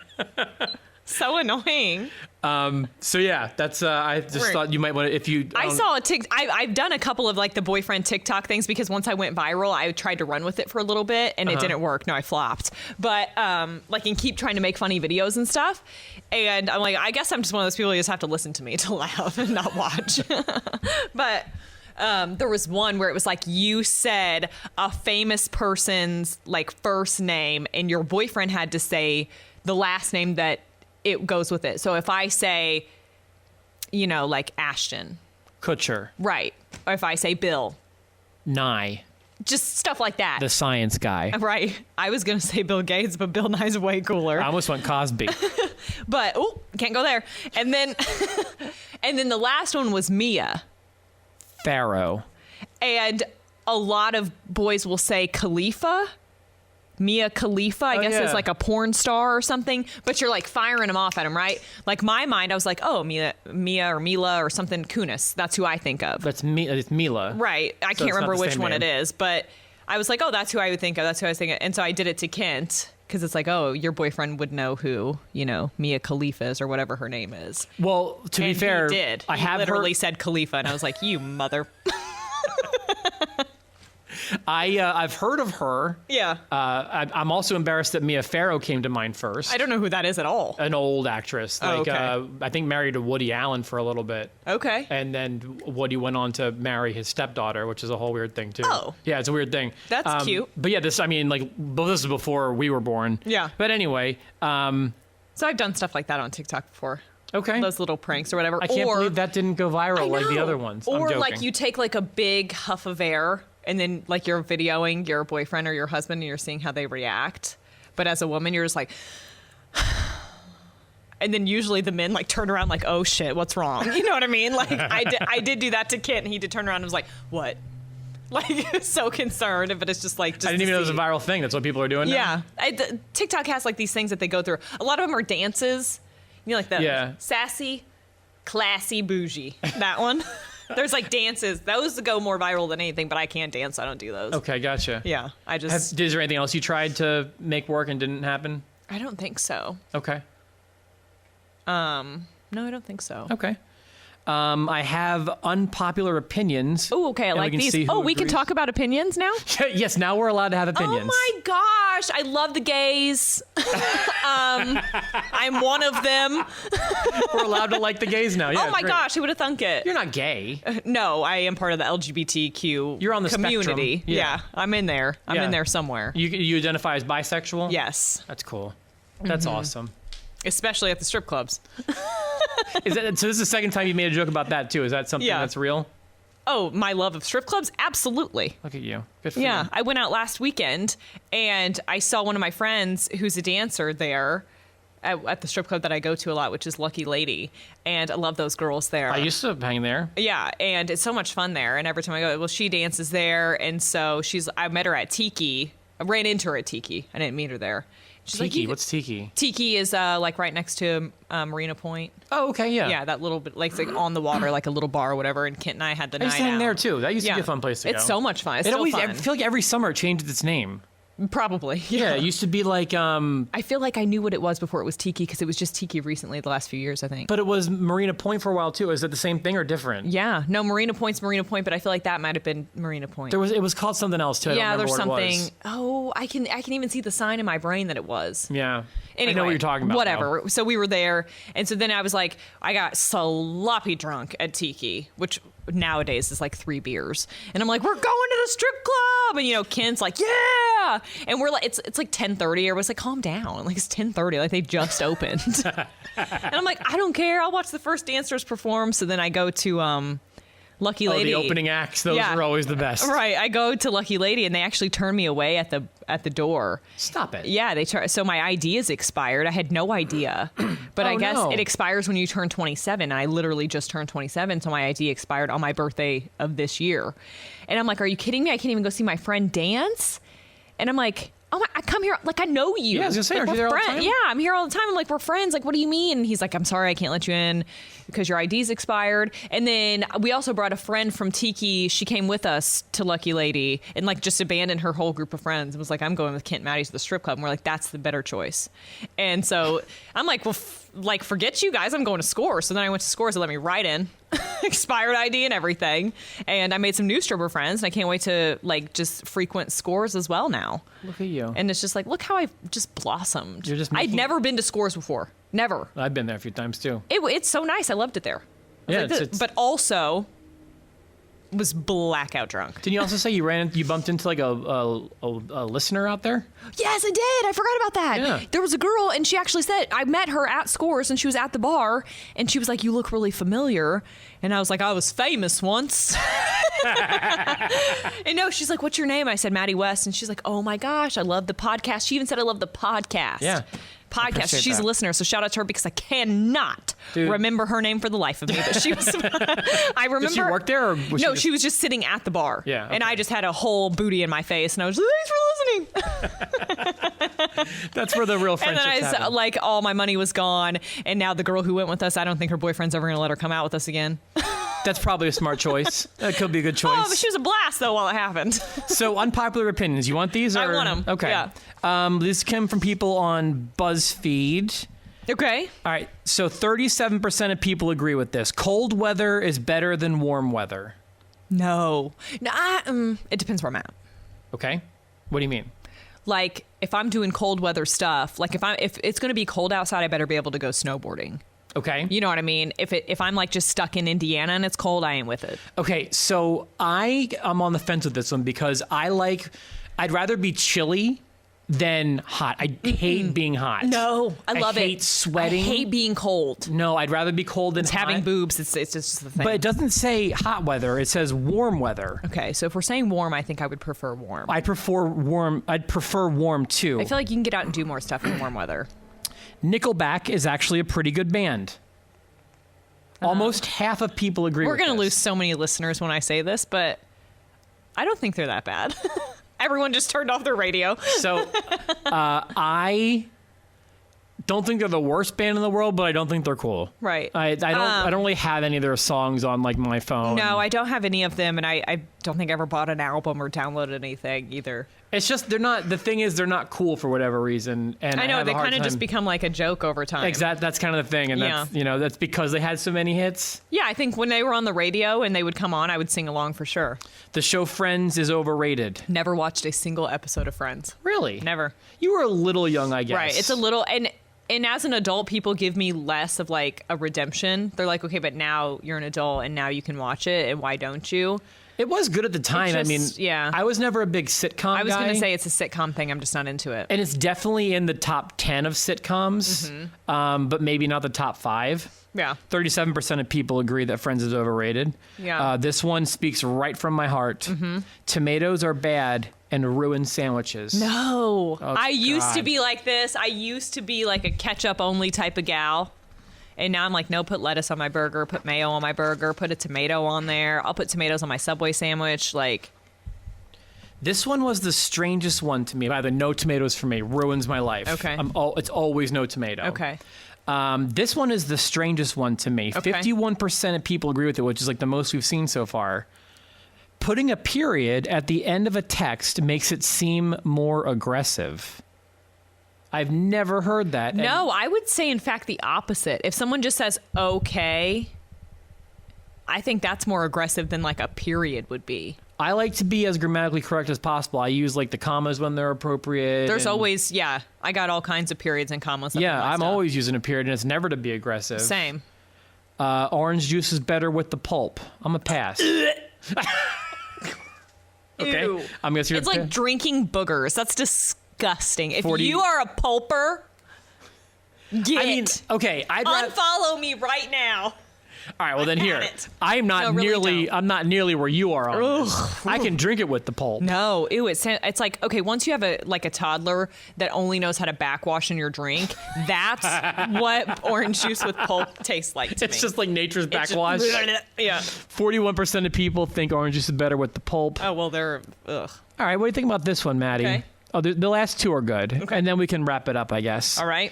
[SPEAKER 2] So annoying.
[SPEAKER 1] So yeah, that's. I just thought you might want to. If you.
[SPEAKER 2] I saw a I've done a couple of the boyfriend TikTok things because once I went viral, I tried to run with it for a little bit and it didn't work. No, I flopped. But and keep trying to make funny videos and stuff. And I'm like, I guess I'm just one of those people who just have to listen to me to laugh and not watch. But there was one where it was you said a famous person's first name and your boyfriend had to say the last name that it goes with it. So if I say, Ashton.
[SPEAKER 1] Kutcher.
[SPEAKER 2] Right. Or if I say Bill.
[SPEAKER 1] Nye.
[SPEAKER 2] Just stuff like that.
[SPEAKER 1] The science guy.
[SPEAKER 2] Right. I was going to say Bill Gates, but Bill Nye's way cooler.
[SPEAKER 1] I almost went Cosby.
[SPEAKER 2] But, can't go there. And then, and then the last one was Mia.
[SPEAKER 1] Pharaoh.
[SPEAKER 2] And a lot of boys will say Khalifa. Mia Khalifa, I guess, is a porn star or something, but you're firing them off at him, right? My mind, I was like, oh, Mia or Mila or something Kunis. That's who I think of.
[SPEAKER 1] It's Mila.
[SPEAKER 2] Right. I can't remember which one it is, but I was like, oh, that's who I would think of. That's who I was thinking. And so I did it to Kent because it's oh, your boyfriend would know who, Mia Khalifa is or whatever her name is.
[SPEAKER 1] Well, to be fair,
[SPEAKER 2] he did.
[SPEAKER 1] I have
[SPEAKER 2] literally said Khalifa, and I was like, you mother.
[SPEAKER 1] I've heard of her.
[SPEAKER 2] Yeah.
[SPEAKER 1] I'm also embarrassed that Mia Farrow came to mind first.
[SPEAKER 2] I don't know who that is at all.
[SPEAKER 1] An old actress.
[SPEAKER 2] Oh, okay.
[SPEAKER 1] I think married to Woody Allen for a little bit.
[SPEAKER 2] Okay.
[SPEAKER 1] And then Woody went on to marry his stepdaughter, which is a whole weird thing too.
[SPEAKER 2] Oh.
[SPEAKER 1] Yeah, it's a weird thing.
[SPEAKER 2] That's cute.
[SPEAKER 1] But yeah, this is before we were born.
[SPEAKER 2] Yeah.
[SPEAKER 1] But anyway,
[SPEAKER 2] So I've done stuff like that on TikTok before.
[SPEAKER 1] okay.
[SPEAKER 2] Those little pranks or whatever.
[SPEAKER 1] I can't believe that didn't go viral like the other ones. I'm
[SPEAKER 2] Or
[SPEAKER 1] joking.
[SPEAKER 2] like you take like a big huff of air and then like you're videoing your boyfriend or your husband and you're seeing how they react. But as a woman, you're just like, and then usually the men like turn around like, oh shit, what's wrong? You know what I mean? Like I did do that to Kit and he did turn around and was like, what? Like so concerned, but it's just like
[SPEAKER 1] I didn't even know it was a viral thing. That's what people are doing now?
[SPEAKER 2] Yeah. TikTok has like these things that they go through. A lot of them are dances. You know, like the sassy, classy, bougie. That one. There's like dances. Those go more viral than anything, but I can't dance. So I don't do those.
[SPEAKER 1] Okay, gotcha.
[SPEAKER 2] Yeah.
[SPEAKER 1] Is there anything else you tried to make work and didn't happen?
[SPEAKER 2] I don't think so.
[SPEAKER 1] Okay.
[SPEAKER 2] No, I don't think so.
[SPEAKER 1] Okay. I have unpopular opinions.
[SPEAKER 2] Oh, okay. I
[SPEAKER 1] and
[SPEAKER 2] like
[SPEAKER 1] we can
[SPEAKER 2] these.
[SPEAKER 1] see who
[SPEAKER 2] Oh, we can
[SPEAKER 1] agrees.
[SPEAKER 2] talk about opinions now?
[SPEAKER 1] Yes, now we're allowed to have opinions.
[SPEAKER 2] Oh my gosh. I love the gays. I'm one of them.
[SPEAKER 1] We're allowed to like the gays now. Yeah,
[SPEAKER 2] Oh my
[SPEAKER 1] great.
[SPEAKER 2] gosh. Who would have thunk it?
[SPEAKER 1] You're not gay.
[SPEAKER 2] No, I am part of the LGBTQ
[SPEAKER 1] You're on the
[SPEAKER 2] community.
[SPEAKER 1] spectrum. Yeah.
[SPEAKER 2] I'm in there. I'm
[SPEAKER 1] Yeah.
[SPEAKER 2] in there somewhere.
[SPEAKER 1] You identify as bisexual?
[SPEAKER 2] Yes.
[SPEAKER 1] That's cool. That's
[SPEAKER 2] Mm-hmm.
[SPEAKER 1] awesome.
[SPEAKER 2] Especially at the strip clubs.
[SPEAKER 1] So this is the second time you made a joke about that too. Is that something
[SPEAKER 2] Yeah.
[SPEAKER 1] that's real?
[SPEAKER 2] Oh, my love of strip clubs? Absolutely.
[SPEAKER 1] Look at you. Good for
[SPEAKER 2] Yeah.
[SPEAKER 1] you.
[SPEAKER 2] I went out last weekend and I saw one of my friends who's a dancer there at the strip club that I go to a lot, which is Lucky Lady. And I love those girls there.
[SPEAKER 1] I used to hang there.
[SPEAKER 2] Yeah, and it's so much fun there. And every time I go, well, she dances there. And so I met her at Tiki. I ran into her at Tiki. I didn't meet her there. She's
[SPEAKER 1] Tiki.
[SPEAKER 2] like,
[SPEAKER 1] What's Tiki?
[SPEAKER 2] Tiki is like right next to Marina Point.
[SPEAKER 1] Oh, okay, yeah.
[SPEAKER 2] Yeah, that little bit, like it's like on the water, like a little bar or whatever. And Kent and I had the
[SPEAKER 1] I used
[SPEAKER 2] night
[SPEAKER 1] to hang
[SPEAKER 2] out.
[SPEAKER 1] there too. That used to
[SPEAKER 2] Yeah.
[SPEAKER 1] be a fun place to go.
[SPEAKER 2] It's so much fun. It's
[SPEAKER 1] It
[SPEAKER 2] still
[SPEAKER 1] always.
[SPEAKER 2] fun.
[SPEAKER 1] I feel like every summer it changed its name.
[SPEAKER 2] Probably.
[SPEAKER 1] Yeah, it used to be like,
[SPEAKER 2] I feel like I knew what it was before it was Tiki because it was just Tiki recently the last few years, I think.
[SPEAKER 1] but it was Marina Point for a while too. Is it the same thing or different?
[SPEAKER 2] Yeah, no, Marina Point's Marina Point, but I feel like that might have been Marina Point.
[SPEAKER 1] It was called something else too. I
[SPEAKER 2] Yeah,
[SPEAKER 1] don't
[SPEAKER 2] there's
[SPEAKER 1] remember what it
[SPEAKER 2] something.
[SPEAKER 1] was.
[SPEAKER 2] Oh, I can even see the sign in my brain that it was.
[SPEAKER 1] Yeah.
[SPEAKER 2] Anyway,
[SPEAKER 1] I know what you're talking about.
[SPEAKER 2] Whatever.
[SPEAKER 1] though.
[SPEAKER 2] So we were there, and so then I was like, I got sloppy drunk at Tiki, which nowadays is like 3 beers, and I'm like, we're going to the strip club, and you know, Ken's like, yeah, and we're like, it's like 10:30, or was like, calm down, like it's 10:30, like they just opened, and I'm like, I don't care, I'll watch the first dancers perform. So then I go to Lucky Lady.
[SPEAKER 1] Oh, the opening acts, those
[SPEAKER 2] Yeah.
[SPEAKER 1] are always the best.
[SPEAKER 2] Right, I go to Lucky Lady, and they actually turn me away at the door.
[SPEAKER 1] Stop it.
[SPEAKER 2] Yeah, so my ID is expired. I had no idea, but I guess
[SPEAKER 1] no.
[SPEAKER 2] it expires when you turn 27. I literally just turned 27, so my ID expired on my birthday of this year. And I'm like, are you kidding me? I can't even go see my friend dance. And I'm like, oh, I come here, like I know you.
[SPEAKER 1] Yeah, I was gonna say,
[SPEAKER 2] like,
[SPEAKER 1] aren't you
[SPEAKER 2] we're
[SPEAKER 1] there all the
[SPEAKER 2] friends.
[SPEAKER 1] time?
[SPEAKER 2] Yeah, I'm here all the time. I'm like, we're friends. Like, what do you mean? And he's like, I'm sorry, I can't let you in because your ID's expired. And then we also brought a friend from Tiki. She came with us to Lucky Lady and like just abandoned her whole group of friends and was like, I'm going with Kent and Maddie to the strip club. And we're like, that's the better choice. And so I'm like, well, like, forget you guys. I'm going to Scores. So then I went to Scores and let me right in. Expired ID and everything. And I made some new stripper friends. And I can't wait to like just frequent Scores as well now.
[SPEAKER 1] Look at you.
[SPEAKER 2] And it's just like, look how I've just blossomed.
[SPEAKER 1] You're just
[SPEAKER 2] I'd
[SPEAKER 1] making-
[SPEAKER 2] never been to Scores before. Never.
[SPEAKER 1] I've been there a few times too.
[SPEAKER 2] It's so nice. I loved it there. I was
[SPEAKER 1] Yeah,
[SPEAKER 2] like,
[SPEAKER 1] it's-
[SPEAKER 2] but also was blackout drunk.
[SPEAKER 1] Didn't you also say you bumped into like a listener out there?
[SPEAKER 2] Yes, I did. I forgot about that.
[SPEAKER 1] Yeah.
[SPEAKER 2] There was a girl, and she actually said, I met her at Scores, and she was at the bar, and she was like, you look really familiar. And I was like, I was famous once. And no, she's like, what's your name? I said, Maddie West. And she's like, oh my gosh, I love the podcast. She even said, I love the podcast.
[SPEAKER 1] Yeah.
[SPEAKER 2] Podcast.
[SPEAKER 1] Appreciate
[SPEAKER 2] She's
[SPEAKER 1] that.
[SPEAKER 2] a listener, so shout out to her because I cannot
[SPEAKER 1] Dude.
[SPEAKER 2] remember her name for the life of me. But she was. I remember.
[SPEAKER 1] Did she work there, or was
[SPEAKER 2] No,
[SPEAKER 1] she
[SPEAKER 2] she was just sitting at the bar.
[SPEAKER 1] Yeah,
[SPEAKER 2] And
[SPEAKER 1] okay.
[SPEAKER 2] I just had a whole booty in my face, and I was like, thanks for listening.
[SPEAKER 1] That's where the real
[SPEAKER 2] And
[SPEAKER 1] friendships
[SPEAKER 2] then
[SPEAKER 1] happen.
[SPEAKER 2] like all my money was gone, and now the girl who went with us, I don't think her boyfriend's ever gonna let her come out with us again.
[SPEAKER 1] That's probably a smart choice. That could be a good choice.
[SPEAKER 2] Oh, but she was a blast though while it happened.
[SPEAKER 1] So unpopular opinions. You want these? Or?
[SPEAKER 2] I want 'em,
[SPEAKER 1] Okay.
[SPEAKER 2] yeah.
[SPEAKER 1] This came from people on BuzzFeed.
[SPEAKER 2] Okay.
[SPEAKER 1] All right. So 37% of people agree with this. Cold weather is better than warm weather.
[SPEAKER 2] No, it depends where I'm at.
[SPEAKER 1] Okay. What do you mean?
[SPEAKER 2] Like, if I'm doing cold weather stuff, like if it's going to be cold outside, I better be able to go snowboarding.
[SPEAKER 1] Okay.
[SPEAKER 2] You know what I mean? If I'm like just stuck in Indiana and it's cold, I ain't with it.
[SPEAKER 1] Okay, so I'm on the fence with this one because I'd rather be chilly than hot. I hate being hot.
[SPEAKER 2] No, I love it.
[SPEAKER 1] I hate sweating.
[SPEAKER 2] I hate being cold.
[SPEAKER 1] No, I'd rather be cold than
[SPEAKER 2] It's
[SPEAKER 1] hot.
[SPEAKER 2] having boobs. It's just the thing.
[SPEAKER 1] But it doesn't say hot weather. It says warm weather.
[SPEAKER 2] Okay, so if we're saying warm, I think I would prefer warm.
[SPEAKER 1] I'd prefer warm too.
[SPEAKER 2] I feel like you can get out and do more stuff in warm weather.
[SPEAKER 1] Nickelback is actually a pretty good band. Almost half of people agree
[SPEAKER 2] We're
[SPEAKER 1] with
[SPEAKER 2] going to
[SPEAKER 1] this.
[SPEAKER 2] lose so many listeners when I say this, but I don't think they're that bad. Everyone just turned off their radio.
[SPEAKER 1] So I don't think they're the worst band in the world, but I don't think they're cool.
[SPEAKER 2] Right.
[SPEAKER 1] I don't really have any of their songs on like my phone.
[SPEAKER 2] No, I don't have any of them, and I don't think I ever bought an album or downloaded anything either.
[SPEAKER 1] It's just they're not. The thing is, they're not cool for whatever reason. And
[SPEAKER 2] I know,
[SPEAKER 1] have
[SPEAKER 2] they
[SPEAKER 1] a hard
[SPEAKER 2] kind of just
[SPEAKER 1] time-
[SPEAKER 2] become like a joke over time.
[SPEAKER 1] Exactly. That's kind of the thing, and that's that's because they had so many hits.
[SPEAKER 2] Yeah, I think when they were on the radio and they would come on, I would sing along for sure.
[SPEAKER 1] The show Friends is overrated.
[SPEAKER 2] Never watched a single episode of Friends.
[SPEAKER 1] Really?
[SPEAKER 2] Never.
[SPEAKER 1] You were a little young, I guess.
[SPEAKER 2] Right. It's a little, and as an adult, people give me less of like a redemption. They're like, okay, but now you're an adult and now you can watch it, and why don't you?
[SPEAKER 1] It was good at the time. I mean,
[SPEAKER 2] yeah.
[SPEAKER 1] I was never a big sitcom
[SPEAKER 2] I was
[SPEAKER 1] guy.
[SPEAKER 2] going to say it's a sitcom thing. I'm just not into it.
[SPEAKER 1] And it's definitely in the top 10 of sitcoms, but maybe not the top 5.
[SPEAKER 2] Yeah.
[SPEAKER 1] 37% of people agree that Friends is overrated.
[SPEAKER 2] Yeah.
[SPEAKER 1] This one speaks right from my heart. Tomatoes are bad and ruin sandwiches.
[SPEAKER 2] No.
[SPEAKER 1] Oh,
[SPEAKER 2] I used to
[SPEAKER 1] God.
[SPEAKER 2] be like this. I used to be like a ketchup only type of gal. And now I'm like, no, put lettuce on my burger, put mayo on my burger, put a tomato on there. I'll put tomatoes on my Subway sandwich. Like,
[SPEAKER 1] This one was the strangest one to me. By the no tomatoes for me ruins my life.
[SPEAKER 2] Okay.
[SPEAKER 1] It's always no tomato.
[SPEAKER 2] okay.
[SPEAKER 1] This one is the strangest one to me.
[SPEAKER 2] Okay.
[SPEAKER 1] 51% of people agree with it, which is like the most we've seen so far. Putting a period at the end of a text makes it seem more aggressive. I've never heard that. And
[SPEAKER 2] No, I would say, in fact, the opposite. If someone just says, okay, I think that's more aggressive than like a period would be.
[SPEAKER 1] I like to be as grammatically correct as possible. I use like the commas when they're appropriate.
[SPEAKER 2] There's
[SPEAKER 1] and-
[SPEAKER 2] always, I got all kinds of periods and commas. up in
[SPEAKER 1] Yeah,
[SPEAKER 2] my
[SPEAKER 1] I'm
[SPEAKER 2] stuff.
[SPEAKER 1] always using a period, and it's never to be aggressive.
[SPEAKER 2] Same.
[SPEAKER 1] Orange juice is better with the pulp. I'm a pass. Okay.
[SPEAKER 2] Ew.
[SPEAKER 1] I'm gonna see.
[SPEAKER 2] It's like drinking boogers. That's disgusting. If
[SPEAKER 1] 40
[SPEAKER 2] you are a pulper, get
[SPEAKER 1] I mean, okay. I'd rather.
[SPEAKER 2] unfollow me right now.
[SPEAKER 1] All right. Well, then here.
[SPEAKER 2] it.
[SPEAKER 1] I'm not
[SPEAKER 2] No, really
[SPEAKER 1] nearly.
[SPEAKER 2] don't.
[SPEAKER 1] I'm not nearly where you are on this. I can drink it with the pulp.
[SPEAKER 2] No, ew. It's like, okay, once you have a toddler that only knows how to backwash in your drink, that's what orange juice with pulp tastes like to me.
[SPEAKER 1] It's just like nature's
[SPEAKER 2] It's just-
[SPEAKER 1] backwash.
[SPEAKER 2] Yeah.
[SPEAKER 1] 41% of people think orange juice is better with the pulp.
[SPEAKER 2] Oh, well, they're, ugh.
[SPEAKER 1] All right. What do you think about this one, Maddie?
[SPEAKER 2] Okay.
[SPEAKER 1] Oh, the last two are good.
[SPEAKER 2] Okay.
[SPEAKER 1] And then we can wrap it up, I guess.
[SPEAKER 2] All right.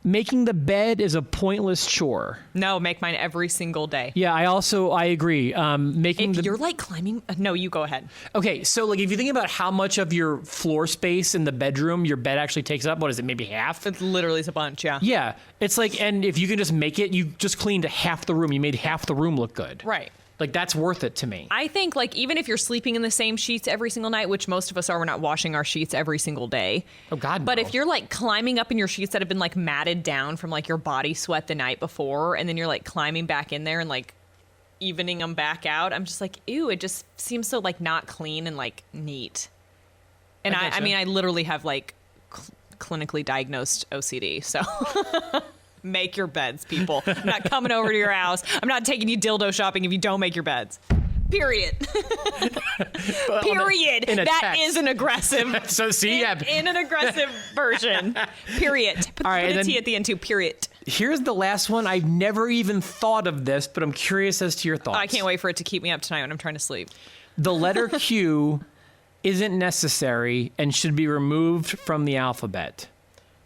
[SPEAKER 1] Making the bed is a pointless chore.
[SPEAKER 2] No, make mine every single day.
[SPEAKER 1] Yeah, I agree. Making
[SPEAKER 2] If you're like climbing, no, you go ahead.
[SPEAKER 1] Okay, so like if you think about how much of your floor space in the bedroom your bed actually takes up, what is it, maybe half?
[SPEAKER 2] It literally is a bunch, yeah.
[SPEAKER 1] Yeah, it's like, and if you can just make it, you just cleaned half the room. You made half the room look good.
[SPEAKER 2] Right.
[SPEAKER 1] Like that's worth it to me.
[SPEAKER 2] I think like even if you're sleeping in the same sheets every single night, which most of us are, we're not washing our sheets every single day.
[SPEAKER 1] Oh God,
[SPEAKER 2] But
[SPEAKER 1] no.
[SPEAKER 2] if you're like climbing up in your sheets that have been like matted down from like your body sweat the night before, and then you're like climbing back in there and like evening them back out, I'm just like, ew, it just seems so like not clean and like neat. And
[SPEAKER 1] I
[SPEAKER 2] I
[SPEAKER 1] getcha.
[SPEAKER 2] mean, I literally have like clinically diagnosed OCD, so. Make your beds, people. I'm not coming over to your house. I'm not taking you dildo shopping if you don't make your beds. Period. Period.
[SPEAKER 1] in a
[SPEAKER 2] That
[SPEAKER 1] text.
[SPEAKER 2] is an aggressive.
[SPEAKER 1] So see, yeah.
[SPEAKER 2] in an aggressive version. Period. Put,
[SPEAKER 1] All right,
[SPEAKER 2] put
[SPEAKER 1] and
[SPEAKER 2] a
[SPEAKER 1] then-
[SPEAKER 2] T at the end too. Period.
[SPEAKER 1] Here's the last one. I've never even thought of this, but I'm curious as to your thoughts.
[SPEAKER 2] I can't wait for it to keep me up tonight when I'm trying to sleep.
[SPEAKER 1] The letter Q isn't necessary and should be removed from the alphabet.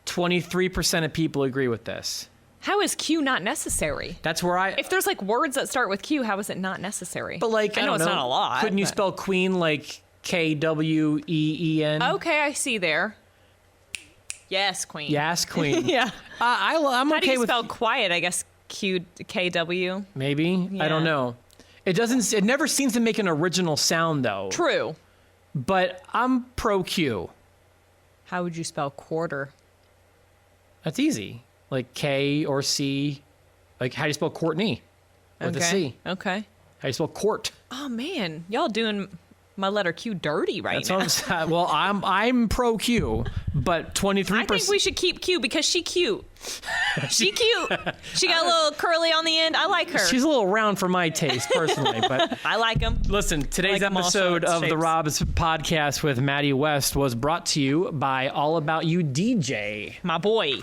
[SPEAKER 1] 23% of people agree with this.
[SPEAKER 2] How is Q not necessary?
[SPEAKER 1] That's where I.
[SPEAKER 2] If there's like words that start with Q, how is it not necessary?
[SPEAKER 1] But like,
[SPEAKER 2] I know
[SPEAKER 1] don't
[SPEAKER 2] it's not a lot.
[SPEAKER 1] Couldn't you
[SPEAKER 2] but-
[SPEAKER 1] spell queen like Kween?
[SPEAKER 2] Okay, I see there. Yes, Queen.
[SPEAKER 1] Yes, queen.
[SPEAKER 2] Yeah.
[SPEAKER 1] I'm
[SPEAKER 2] How do
[SPEAKER 1] okay
[SPEAKER 2] you
[SPEAKER 1] with
[SPEAKER 2] spell quiet? I guess KW.
[SPEAKER 1] maybe. I don't
[SPEAKER 2] Yeah.
[SPEAKER 1] know. It never seems to make an original sound, though.
[SPEAKER 2] True.
[SPEAKER 1] But I'm pro Q.
[SPEAKER 2] How would you spell quarter?
[SPEAKER 1] That's easy. Like K or C. Like, how do you spell Courtney? With a C.
[SPEAKER 2] Okay.
[SPEAKER 1] How do you spell court?
[SPEAKER 2] Oh, man. Y'all doing my letter Q dirty right now.
[SPEAKER 1] Well, I'm pro Q, but 23%.
[SPEAKER 2] I think we should keep Q because she cute. She cute. She got a little curly on the end. I like her.
[SPEAKER 1] She's a little round for my taste, personally, but
[SPEAKER 2] I like them.
[SPEAKER 1] listen, today's episode of the Rob's podcast with Maddie West was brought to you by All About You DJ.
[SPEAKER 2] My boy.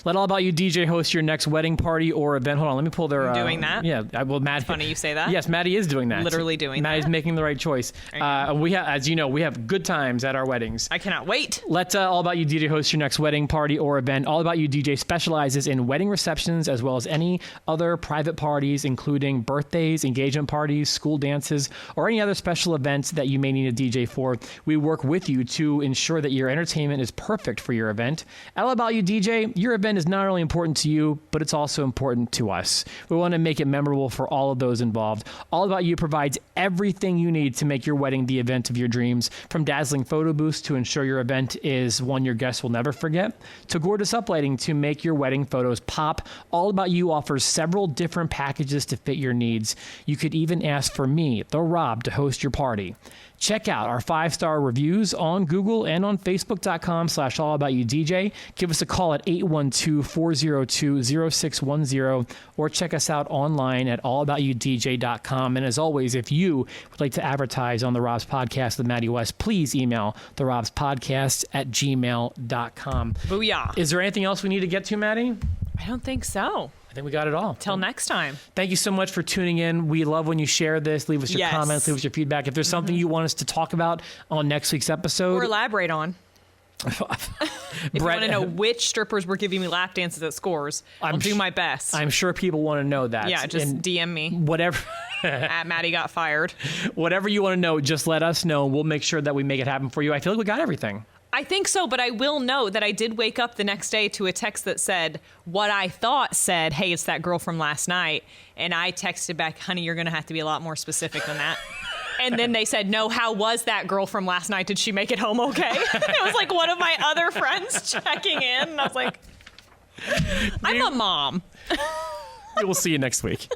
[SPEAKER 1] Let All About You DJ host your next wedding party or event. Hold on, let me pull their...
[SPEAKER 2] doing that?
[SPEAKER 1] Yeah, well, Maddie...
[SPEAKER 2] Funny you say that.
[SPEAKER 1] Yes, Maddie is doing that.
[SPEAKER 2] Literally doing
[SPEAKER 1] Maddie's
[SPEAKER 2] that.
[SPEAKER 1] making the right choice. We have, as you know, we have good times at our weddings.
[SPEAKER 2] I cannot wait.
[SPEAKER 1] Let All About You DJ host your next wedding party or event. All About You DJ specializes in wedding receptions as well as any other private parties, including birthdays, engagement parties, school dances, or any other special events that you may need a DJ for. We work with you to ensure that your entertainment is perfect for your event. At All About You DJ, your event is not only important to you, but it's also important to us. We want to make it memorable for all of those involved. All About You provides everything you need to make your wedding the event of your dreams, from dazzling photo booths to ensure your event is one your guests will never forget, to gorgeous uplighting to make your wedding photos pop. All About You offers several different packages to fit your needs. You could even ask for me, the Rob, to host your party. Check out our 5-star reviews on Google and on Facebook.com/allaboutyoudj. Give us a call at 812-402-0610 or check us out online at allaboutyoudj.com. And as always, if you would like to advertise on the Rob's Podcast with Maddie West, please email the Rob's Podcast at gmail.com.
[SPEAKER 2] Booyah.
[SPEAKER 1] Is there anything else we need to get to, Maddie?
[SPEAKER 2] I don't think so.
[SPEAKER 1] I think we got it all.
[SPEAKER 2] Till next time.
[SPEAKER 1] Thank you so much for tuning in. We love when you share this. Leave us your comments. Leave us your feedback. If there's something you want us to talk about on next week's episode.
[SPEAKER 2] Or elaborate on. If you want to know which strippers were giving me lap dances at Scores, I'll do my best.
[SPEAKER 1] I'm sure people want to know that.
[SPEAKER 2] Yeah, just DM me.
[SPEAKER 1] Whatever.
[SPEAKER 2] At Maddie got fired.
[SPEAKER 1] Whatever you want to know, just let us know. We'll make sure that we make it happen for you. I feel like we got everything.
[SPEAKER 2] I think so, but I will note that I did wake up the next day to a text that said what I thought said, hey, it's that girl from last night. And I texted back, honey, you're going to have to be a lot more specific than that. And then they said, no, how was that girl from last night? Did she make it home okay? It was like one of my other friends checking in. And I was like, I'm a mom.
[SPEAKER 1] We'll see you next week.